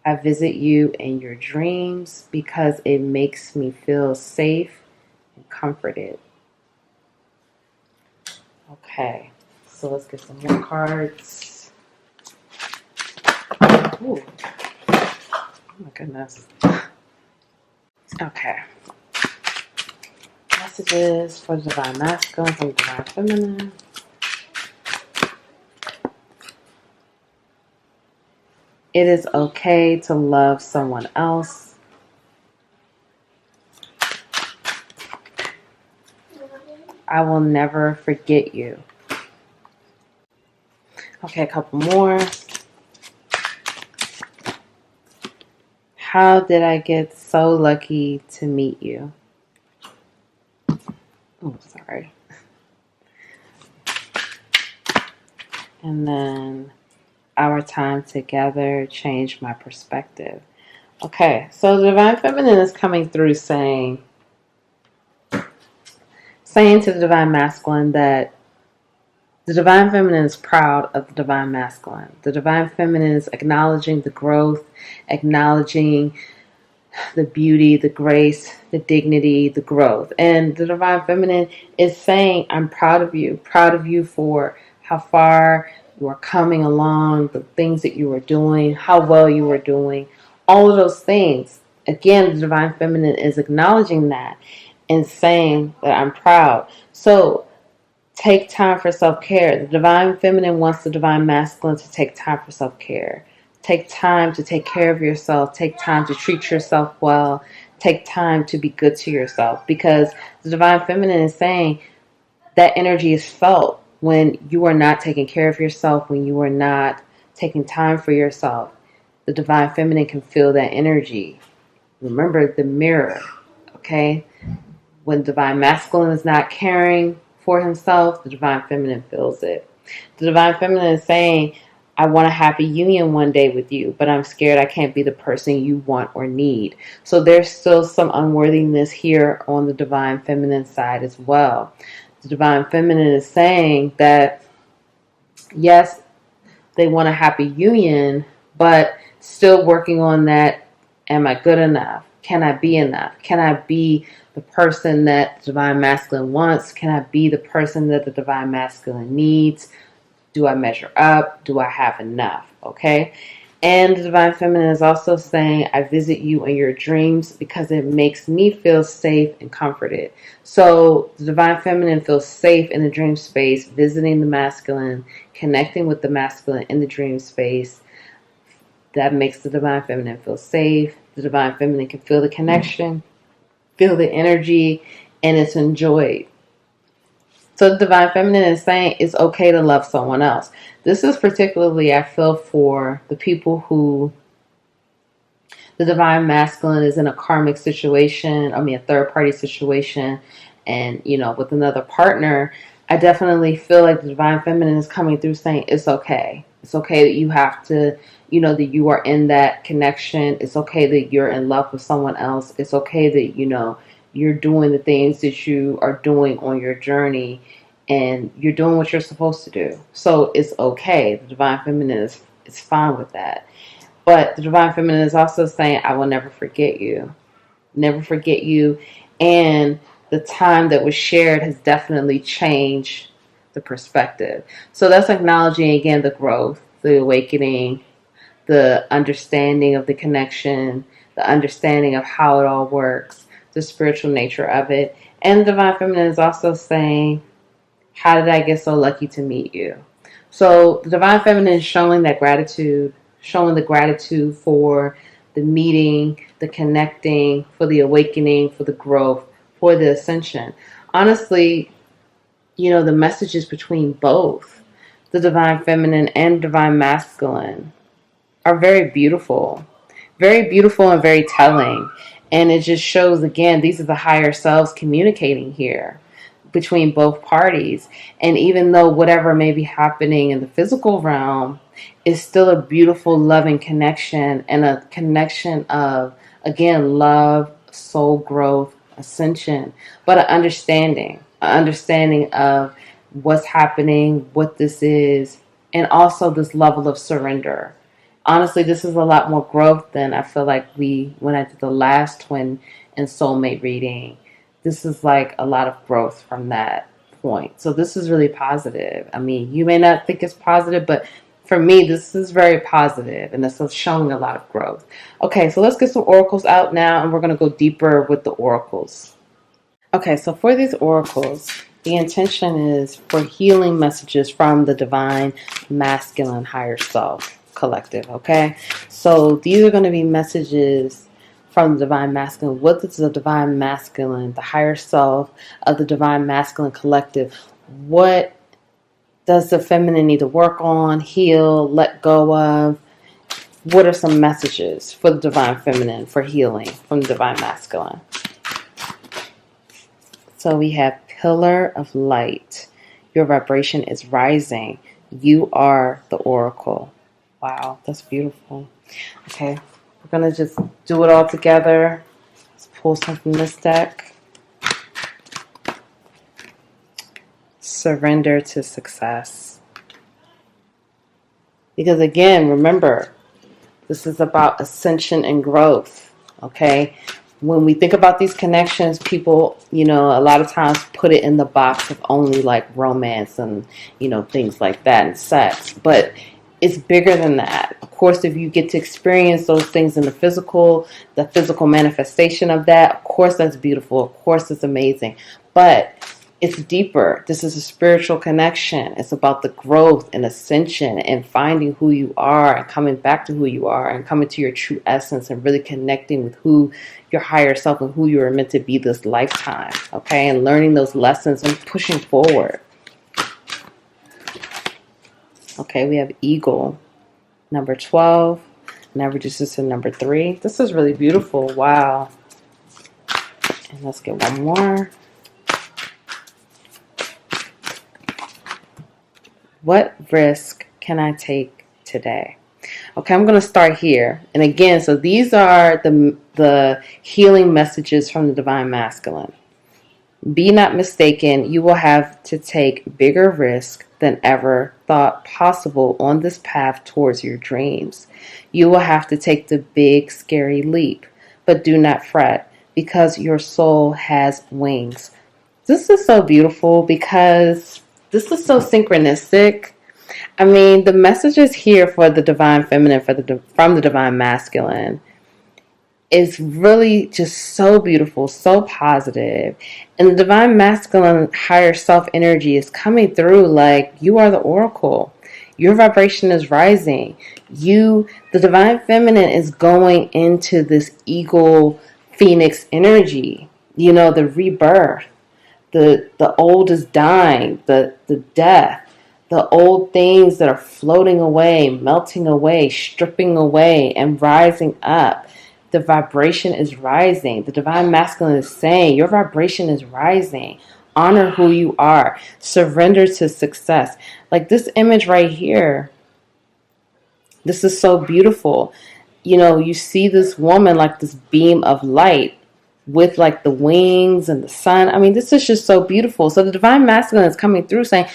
I visit you in your dreams because it makes me feel safe and comforted. Okay, so let's get some more cards. Ooh. Oh my goodness. Okay. Messages for the divine masculine from the divine feminine. It is okay to love someone else. I will never forget you. Okay, a couple more. How did I get so lucky to meet you? Oh, sorry. And then our time together changed my perspective. Okay, so the divine feminine is coming through saying to the divine masculine that the divine feminine is proud of the divine masculine. The divine feminine is acknowledging the growth, acknowledging the beauty, the grace, the dignity, the growth. And the divine feminine is saying, I'm proud of you for how far you are coming along, the things that you are doing, how well you are doing, all of those things. Again, the divine feminine is acknowledging that and saying that I'm proud. So take time for self-care. The divine feminine wants the divine masculine to take time for self-care. Take time to take care of yourself. Take time to treat yourself well. Take time to be good to yourself, because the divine feminine is saying that energy is felt when you are not taking care of yourself, when you are not taking time for yourself. The divine feminine can feel that energy. Remember the mirror, okay? When divine masculine is not caring for himself, the divine feminine feels it. The divine feminine is saying, I want a happy union one day with you, but I'm scared I can't be the person you want or need. So there's still some unworthiness here on the divine feminine side as well. The divine feminine is saying that, yes, they want a happy union, but still working on that. Am I good enough? Can I be enough? Can I be the person that the divine masculine wants? Can I be the person that the divine masculine needs? Do I measure up? Do I have enough? Okay. And the divine feminine is also saying, I visit you in your dreams because it makes me feel safe and comforted. So the divine feminine feels safe in the dream space, visiting the masculine, connecting with the masculine in the dream space. That makes the divine feminine feel safe. The divine feminine can feel the connection, feel the energy, and it's enjoyed. So the divine feminine is saying it's okay to love someone else. This is particularly, I feel, for the people who the divine masculine is in a karmic situation, a third party situation, and, with another partner. I definitely feel like the divine feminine is coming through saying it's okay. It's okay that you have to, that you are in that connection. It's okay that you're in love with someone else. It's okay that, you're doing the things that you are doing on your journey, and you're doing what you're supposed to do. So it's okay. The divine feminine is fine with that. But the divine feminine is also saying, I will never forget you. Never forget you. And the time that was shared has definitely changed the perspective. So that's acknowledging, again, the growth, the awakening, the understanding of the connection, the understanding of how it all works, the spiritual nature of it. And the divine feminine is also saying, how did I get so lucky to meet you? So the divine feminine is showing that gratitude, showing the gratitude for the meeting, the connecting, for the awakening, for the growth, for the ascension. Honestly, the messages between both the divine feminine and divine masculine are very beautiful and very telling. And it just shows, again, these are the higher selves communicating here between both parties. And even though whatever may be happening in the physical realm is still a beautiful, loving connection, and a connection of, again, love, soul growth, ascension, but an understanding of what's happening, what this is, and also this level of surrender. Honestly, this is a lot more growth than I feel like when I did the last twin and soulmate reading. This is like a lot of growth from that point. So this is really positive. You may not think it's positive, but for me, this is very positive, and this is showing a lot of growth. Okay, so let's get some oracles out now, and we're going to go deeper with the oracles. Okay, so for these oracles, the intention is for healing messages from the divine masculine higher self collective, okay? So these are going to be messages from the divine masculine. What is the divine masculine, the higher self of the divine masculine collective? What does the feminine need to work on, heal, let go of? What are some messages for the divine feminine for healing from the divine masculine? So we have Pillar of Light. Your vibration is rising. You are the oracle. Wow, that's beautiful. Okay, we're going to just do it all together. Let's pull some from this deck. Surrender to success. Because again, remember, this is about ascension and growth, okay? When we think about these connections, people, a lot of times put it in the box of only like romance and, things like that and sex. But it's bigger than that. Of course, if you get to experience those things in the physical manifestation of that, of course, that's beautiful. Of course, it's amazing. But it's deeper. This is a spiritual connection. It's about the growth and ascension and finding who you are and coming back to who you are and coming to your true essence and really connecting with who your higher self and who you are meant to be this lifetime. Okay, and learning those lessons and pushing forward. Okay, we have Eagle, number 12. And that reduces to number 3. This is really beautiful. Wow. And let's get one more. What risk can I take today? Okay, I'm going to start here. And again, so these are the healing messages from the Divine Masculine. Be not mistaken, you will have to take bigger risk than ever thought possible on this path towards your dreams. You will have to take the big, scary leap, but do not fret, because your soul has wings. This is so beautiful because this is so synchronistic. I mean, the messages here for the Divine Feminine from the Divine Masculine is really just so beautiful, so positive. And the Divine Masculine higher self energy is coming through like you are the oracle. Your vibration is rising. The Divine Feminine is going into this eagle phoenix energy, the rebirth. The old is dying, the death, the old things that are floating away, melting away, stripping away, and rising up. The vibration is rising. The Divine Masculine is saying, your vibration is rising. Honor who you are. Surrender to success. Like this image right here, this is so beautiful. You see this woman like this beam of light with like the wings and the sun. I mean, this is just so beautiful. So the Divine Masculine is coming through saying,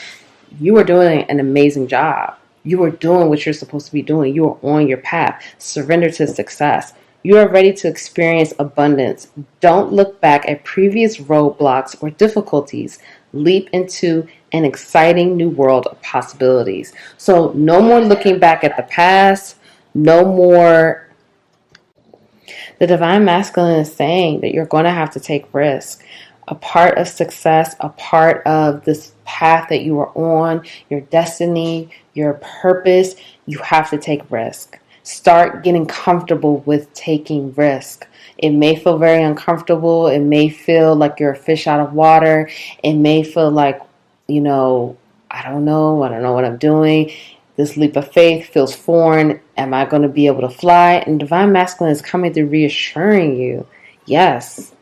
you are doing an amazing job. You are doing what you're supposed to be doing. You are on your path. Surrender to success. You are ready to experience abundance. Don't look back at previous roadblocks or difficulties. Leap into an exciting new world of possibilities. So no more looking back at the past. No more. The Divine Masculine is saying that you're going to have to take risks. A part of success, a part of this path that you are on, your destiny, your purpose, you have to take risk. Start getting comfortable with taking risk. It may feel very uncomfortable. It may feel like you're a fish out of water. It may feel like, I don't know what I'm doing. This leap of faith feels foreign. Am I going to be able to fly? And Divine Masculine is coming through reassuring you. Yes,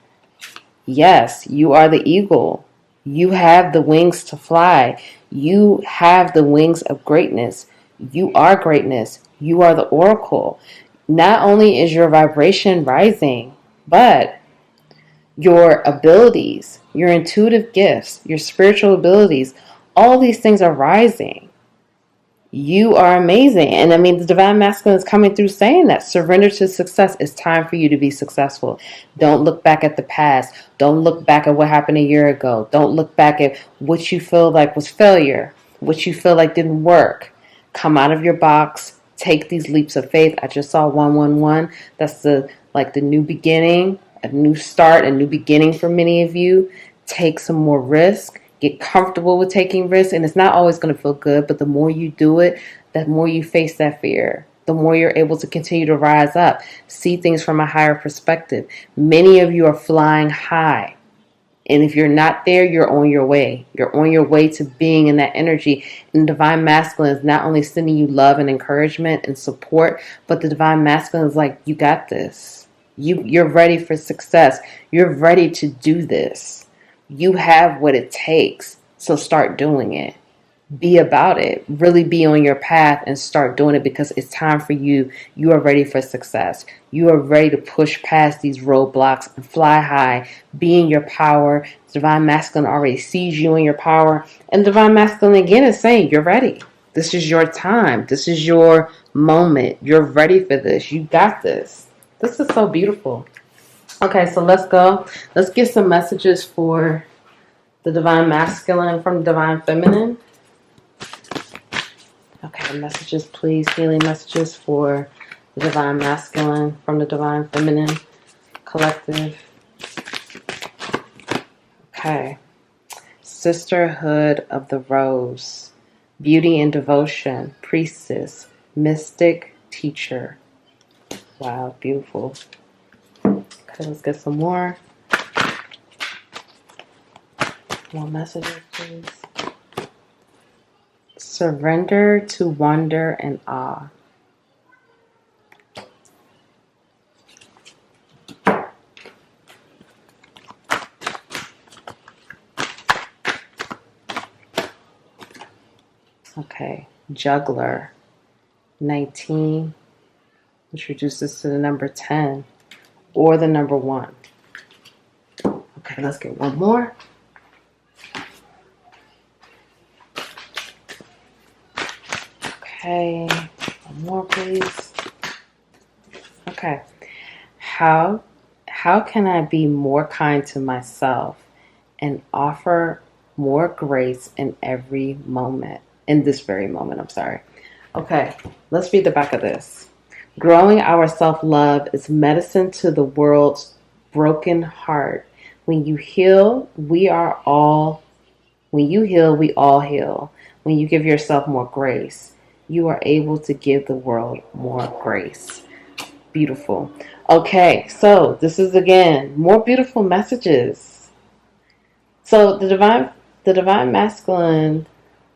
you are the eagle. You have the wings to fly. You have the wings of greatness. You are greatness. You are the oracle. Not only is your vibration rising, but your abilities, your intuitive gifts, your spiritual abilities, all these things are rising. You are amazing. And I mean, the Divine Masculine is coming through saying that. Surrender to success. It's time for you to be successful. Don't look back at the past. Don't look back at what happened a year ago. Don't look back at what you feel like was failure, what you feel like didn't work. Come out of your box. Take these leaps of faith. I just saw 111. That's the new beginning, a new start, a new beginning for many of you. Take some more risk. Get comfortable with taking risks, and it's not always going to feel good, but the more you do it, the more you face that fear, the more you're able to continue to rise up, see things from a higher perspective. Many of you are flying high, and if you're not there, you're on your way. You're on your way to being in that energy, and Divine Masculine is not only sending you love and encouragement and support, but the Divine Masculine is like, you got this. You're ready for success. You're ready to do this. You have what it takes, so start doing it. Be about it. Really be on your path and start doing it because it's time for you. You are ready for success. You are ready to push past these roadblocks and fly high. Be in your power. Divine Masculine already sees you in your power. And Divine Masculine again is saying, you're ready. This is your time. This is your moment. You're ready for this. You got this. This is so beautiful. Okay, so let's go. Let's get some messages for the Divine Masculine from the Divine Feminine. Okay, messages, please. Healing messages for the Divine Masculine from the Divine Feminine Collective. Okay. Sisterhood of the Rose. Beauty and Devotion. Priestess. Mystic. Teacher. Wow, beautiful. Okay, let's get some more. More messages, please. Surrender to wonder and awe. Okay, juggler, 19, which reduces to the number 10, or the number 1. Okay, let's get one more. Okay, one more, please. Okay, how can I be more kind to myself and offer more grace in every moment? In this very moment, I'm sorry. Okay, let's read the back of this. Growing our self-love is medicine to the world's broken heart. When you heal, we all heal. When you give yourself more grace, you are able to give the world more grace. Beautiful. Okay, so this is again more beautiful messages. So the divine masculine,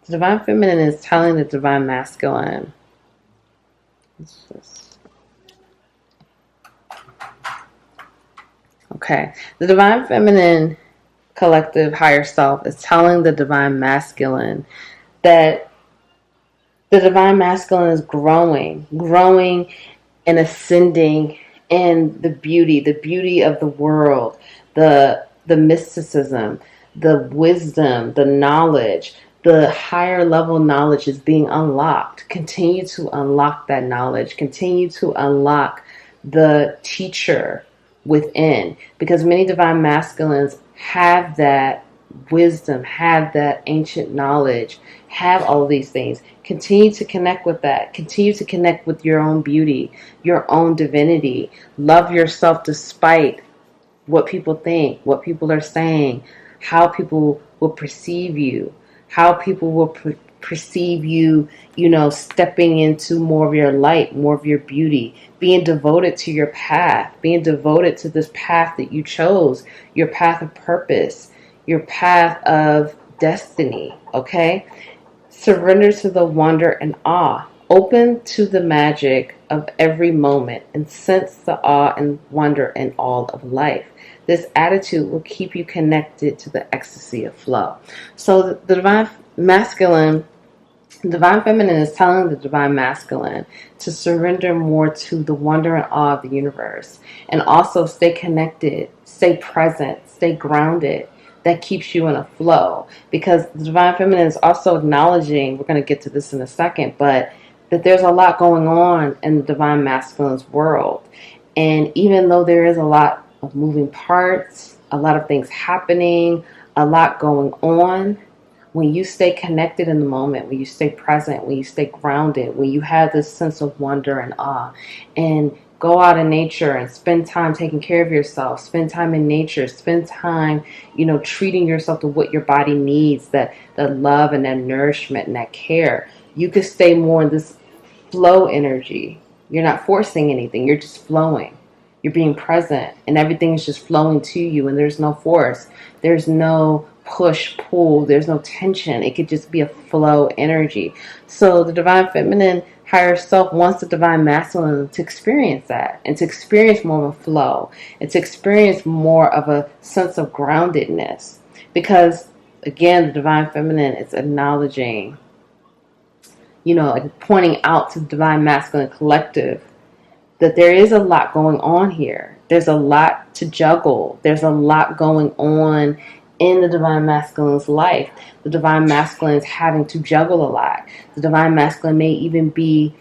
the divine feminine is telling the divine masculine. Okay, the divine feminine collective higher self is telling the divine masculine that the divine masculine is growing and ascending in the beauty of the world, the mysticism, the wisdom, the knowledge, the higher level knowledge is being unlocked. Continue to unlock that knowledge. Continue to unlock the teacher within, because many divine masculines have that wisdom, have that ancient knowledge, have all of these things. Continue to connect with that. Continue to connect with your own beauty, your own divinity. Love yourself despite what people think, what people are saying, how people will perceive you, how people will perceive you, stepping into more of your light, more of your beauty, being devoted to your path, being devoted to this path that you chose, your path of purpose, your path of destiny, okay? Surrender to the wonder and awe. Open to the magic of every moment and sense the awe and wonder in all of life. This attitude will keep you connected to the ecstasy of flow. So the divine masculine, divine feminine is telling the divine masculine to surrender more to the wonder and awe of the universe, and also stay connected, stay present, stay grounded. That keeps you in a flow, because the divine feminine is also acknowledging, we're going to get to this in a second, but that there's a lot going on in the divine masculine's world. And even though there is a lot of moving parts, a lot of things happening, a lot going on, when you stay connected in the moment, when you stay present, when you stay grounded, when you have this sense of wonder and awe, and go out in nature and spend time taking care of yourself, spend time in nature, spend time, treating yourself to what your body needs, that love and that nourishment and that care, you could stay more in this flow energy. You're not forcing anything, you're just flowing. You're being present, and everything is just flowing to you, and there's no force. There's no push, pull. There's no tension. It could just be a flow energy. So the divine feminine higher self wants the divine masculine to experience that, and to experience more of a flow, and to experience more of a sense of groundedness. Because, again, the divine feminine is acknowledging, and pointing out to the divine masculine collective that there is a lot going on here. There's a lot to juggle. There's a lot going on in the divine masculine's life. The divine masculine is having to juggle a lot. The divine masculine may even be,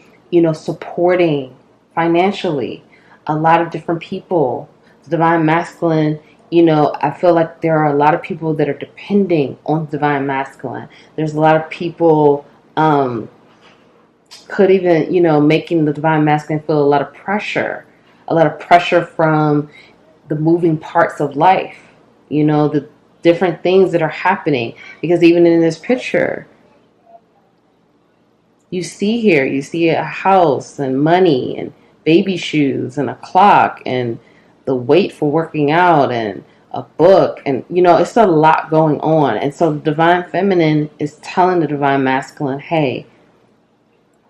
supporting financially a lot of different people. The divine masculine, I feel like there are a lot of people that are depending on the divine masculine. There's a lot of people, could even, making the divine masculine feel a lot of pressure from the moving parts of life, the different things that are happening. Because even in this picture, you see a house and money and baby shoes and a clock and the weight for working out and a book, and it's a lot going on. And so the divine feminine is telling the divine masculine, hey,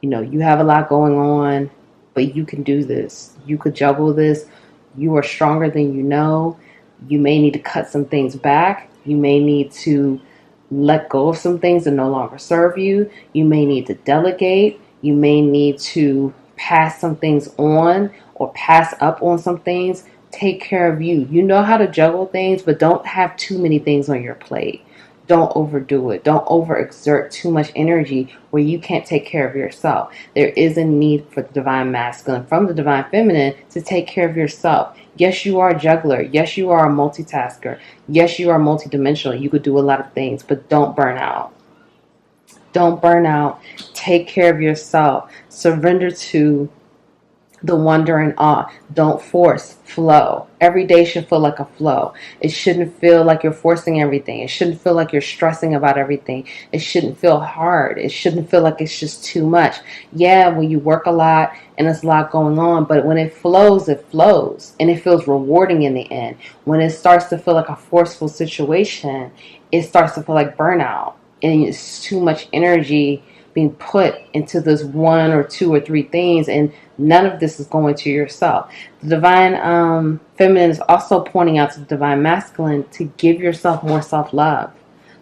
you have a lot going on, but you can do this. You could juggle this. You are stronger than you know. You may need to cut some things back. You may need to let go of some things that no longer serve you. You may need to delegate. You may need to pass some things on or pass up on some things. Take care of you. You know how to juggle things, but don't have too many things on your plate. Don't overdo it. Don't overexert too much energy where you can't take care of yourself. There is a need for the divine masculine from the divine feminine to take care of yourself. Yes, you are a juggler. Yes, you are a multitasker. Yes, you are multidimensional. You could do a lot of things, but don't burn out. Don't burn out. Take care of yourself. Surrender to the wonder and awe. Don't force. Flow. Every day should feel like a flow. It shouldn't feel like you're forcing everything. It shouldn't feel like you're stressing about everything. It shouldn't feel hard. It shouldn't feel like it's just too much. Yeah, when you work a lot and there's a lot going on, but when it flows and it feels rewarding in the end. When it starts to feel like a forceful situation, it starts to feel like burnout, and it's too much energy being put into this one or two or three things, and none of this is going to yourself. The divine feminine is also pointing out to the divine masculine to give yourself more self-love.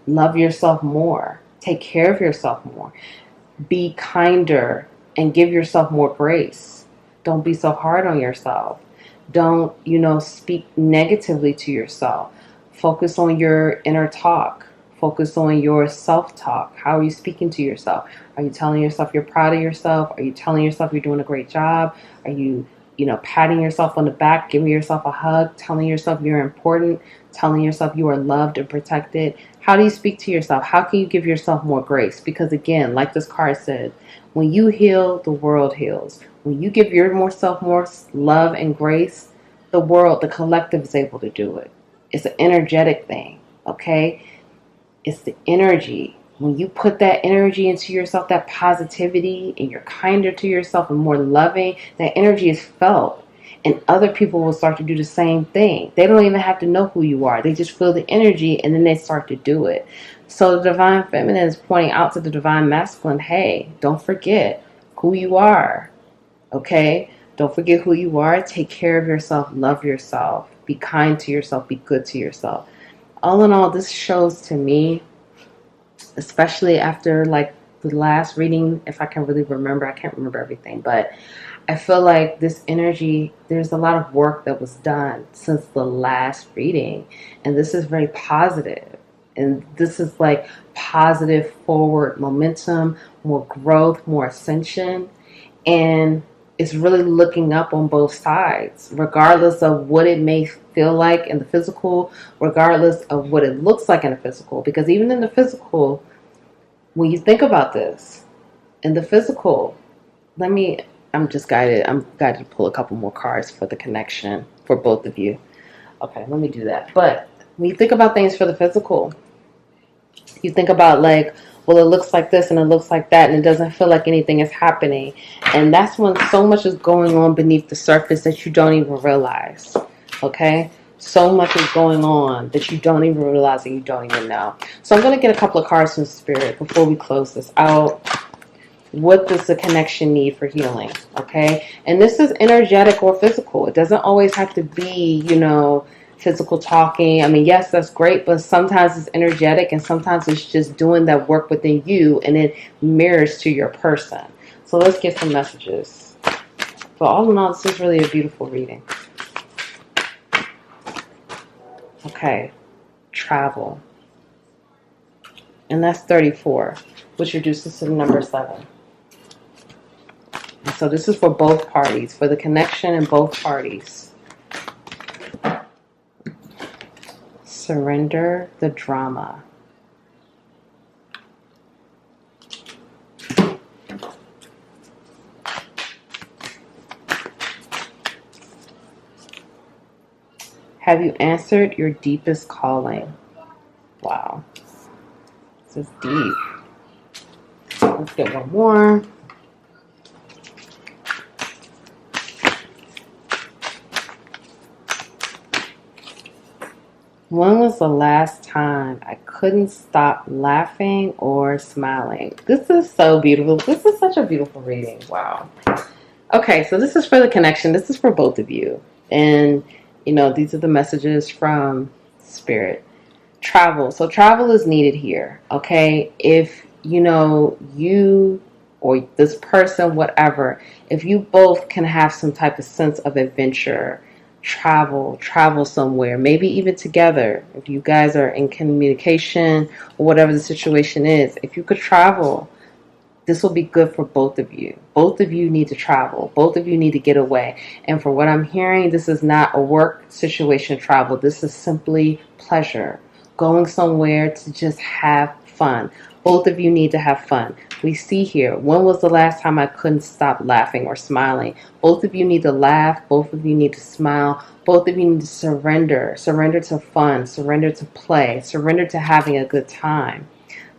Love yourself more. Take care of yourself more. Be kinder and give yourself more grace. Don't be so hard on yourself. Don't, speak negatively to yourself. Focus on your inner talk. Focus on your self-talk. How are you speaking to yourself? Are you telling yourself you're proud of yourself? Are you telling yourself you're doing a great job? Are you, patting yourself on the back, giving yourself a hug, telling yourself you're important, telling yourself you are loved and protected? How do you speak to yourself? How can you give yourself more grace? Because again, like this card said, when you heal, the world heals. When you give yourself more love and grace, the world, the collective is able to do it. It's an energetic thing, okay? It's the energy. When you put that energy into yourself, that positivity, and you're kinder to yourself and more loving, that energy is felt. And other people will start to do the same thing. They don't even have to know who you are. They just feel the energy and then they start to do it. So the divine feminine is pointing out to the divine masculine, hey, don't forget who you are. Okay? Don't forget who you are. Take care of yourself. Love yourself. Be kind to yourself. Be good to yourself. All in all, this shows to me, especially after like the last reading, if I can really remember, I can't remember everything, but I feel like this energy, there's a lot of work that was done since the last reading, and this is very positive, and this is like positive forward momentum, more growth, more ascension, and it's really looking up on both sides, regardless of what it may feel like in the physical, regardless of what it looks like in the physical. Because even in the physical, when you think about this, in the physical, I'm guided to pull a couple more cards for the connection for both of you. Okay, let me do that. But when you think about things for the physical, you think about like, well, it looks like this and it looks like that, and it doesn't feel like anything is happening. And that's when so much is going on beneath the surface that you don't even realize. Okay? So much is going on that you don't even realize and you don't even know. So I'm going to get a couple of cards from Spirit before we close this out. What does the connection need for healing? Okay? And this is energetic or physical. It doesn't always have to be, physical talking. I mean, yes, that's great, but sometimes it's energetic and sometimes it's just doing that work within you and it mirrors to your person. So let's get some messages. But all in all, this is really a beautiful reading. Okay, travel. And that's 34, which reduces to the number 7. And so this is for both parties, for the connection in both parties. Surrender the drama. Have you answered your deepest calling? Wow. This is deep. Let's get one more. When was the last time I couldn't stop laughing or smiling? This is so beautiful. This is such a beautiful reading. Wow. Okay, so this is for the connection. This is for both of you. And, these are the messages from Spirit. Travel. So travel is needed here, okay? If, you or this person, whatever, if you both can have some type of sense of adventure, travel somewhere, maybe even together, if you guys are in communication or whatever the situation is, if you could travel, this will be good for both of you. Both of you need to travel. Both of you need to get away. And for what I'm hearing, this is not a work situation travel. This is simply pleasure. Going somewhere to just have fun. Both of you need to have fun. We see here, when was the last time I couldn't stop laughing or smiling? Both of you need to laugh. Both of you need to smile. Both of you need to surrender. Surrender to fun. Surrender to play. Surrender to having a good time.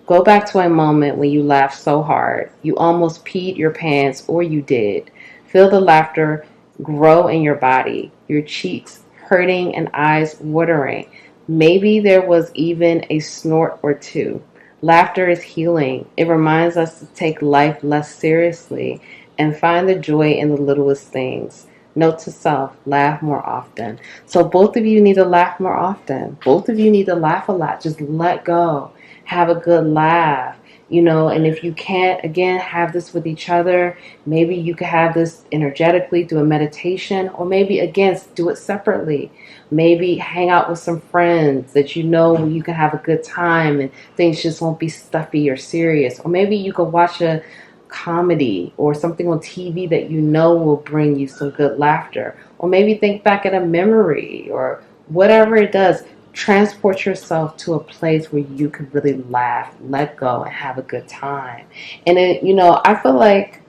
Go back to a moment when you laughed so hard you almost peed your pants, or you did. Feel the laughter grow in your body, your cheeks hurting and eyes watering. Maybe there was even a snort or two. Laughter is healing. It reminds us to take life less seriously and find the joy in the littlest things. Note to self, laugh more often. So both of you need to laugh more often. Both of you need to laugh a lot. Just let go. Have a good laugh, and if you can't, again, have this with each other, maybe you could have this energetically through a meditation, or maybe, again, do it separately. Maybe hang out with some friends that you can have a good time and things just won't be stuffy or serious. Or maybe you could watch a comedy or something on TV that will bring you some good laughter. Or maybe think back at a memory or whatever it does. Transport yourself to a place where you can really laugh, let go, and have a good time. And I feel like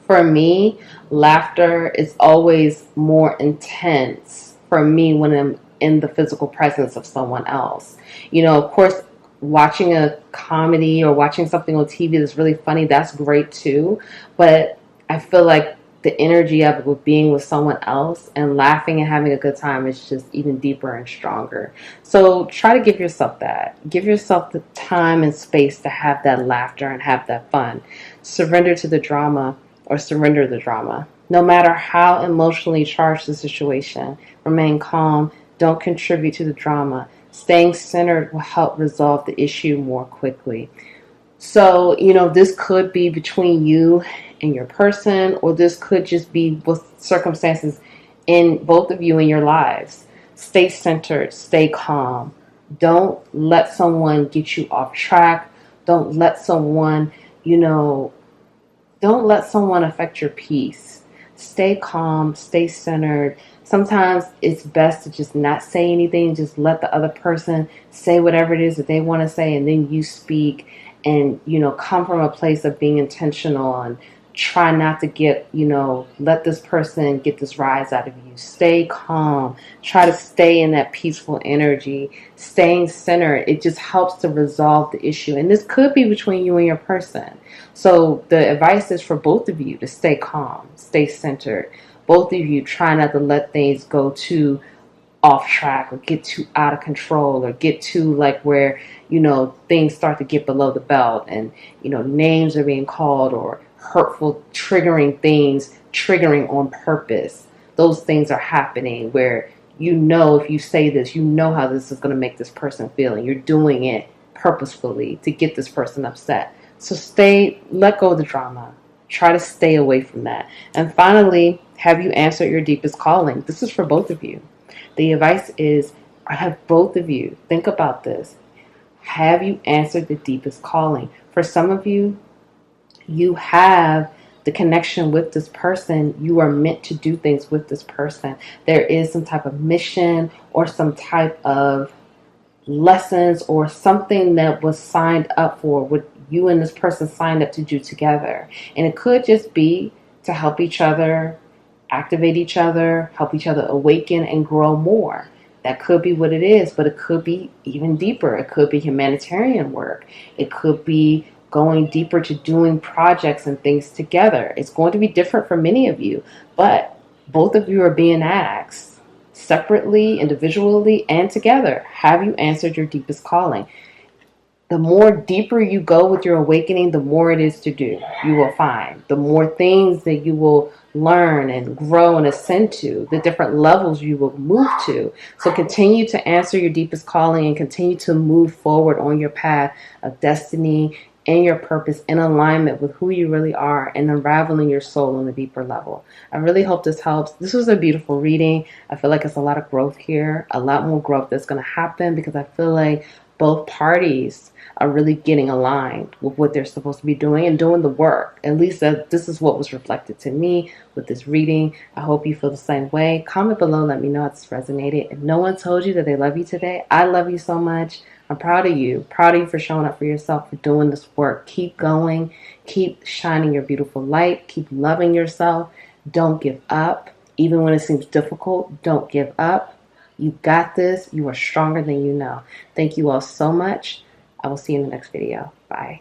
for me, laughter is always more intense for me when I'm in the physical presence of someone else. Of course, watching a comedy or watching something on TV that's really funny, that's great too. But I feel like the energy of it with being with someone else and laughing and having a good time is just even deeper and stronger. So try to give yourself that. Give yourself the time and space to have that laughter and have that fun. Surrender to the drama, or surrender the drama. No matter how emotionally charged the situation, remain calm. Don't contribute to the drama. Staying centered will help resolve the issue more quickly. So, this could be between you and your person, or this could just be with circumstances in both of you in your lives. Stay centered, stay calm. Don't let someone get you off track. Don't let someone, don't let someone affect your peace. Stay calm, stay centered. Sometimes it's best to just not say anything, just let the other person say whatever it is that they want to say, and then you speak and, come from a place of being intentional and try not to get, let this person get this rise out of you. Stay calm. Try to stay in that peaceful energy. Staying centered, it just helps to resolve the issue. And this could be between you and your person. So the advice is for both of you to stay calm, stay centered. Both of you try not to let things go too off track or get too out of control or get too like where, things start to get below the belt and, names are being called or hurtful, triggering things, triggering on purpose. Those things are happening where, if you say this, how this is going to make this person feel, and you're doing it purposefully to get this person upset. So let go of the drama. Try to stay away from that. And finally, have you answered your deepest calling? This is for both of you. The advice is, have both of you think about this. Have you answered the deepest calling? For some of you, you have the connection with this person. You are meant to do things with this person. There is some type of mission or some type of lessons or something that was signed up for, what you and this person signed up to do together. And it could just be to help each other, activate each other, help each other awaken and grow more. That could be what it is, but it could be even deeper. It could be humanitarian work. It could be going deeper to doing projects and things together. It's going to be different for many of you, but both of you are being asked separately, individually, and together. Have you answered your deepest calling? The more deeper you go with your awakening, the more it is to do. You will find the more things that you will learn and grow and ascend to, the different levels you will move to. So continue to answer your deepest calling and continue to move forward on your path of destiny and your purpose in alignment with who you really are and unraveling your soul on a deeper level. I really hope this helps. This was a beautiful reading. I feel like it's a lot of growth here, a lot more growth that's going to happen because I feel like both parties are really getting aligned with what they're supposed to be doing and doing the work. At least this is what was reflected to me with this reading. I hope you feel the same way. Comment below, let me know if it's resonated. If no one told you that they love you today, I love you so much. I'm proud of you. Proud of you for showing up for yourself, for doing this work. Keep going. Keep shining your beautiful light. Keep loving yourself. Don't give up. Even when it seems difficult, don't give up. You got this. You are stronger than you know. Thank you all so much. I will see you in the next video. Bye.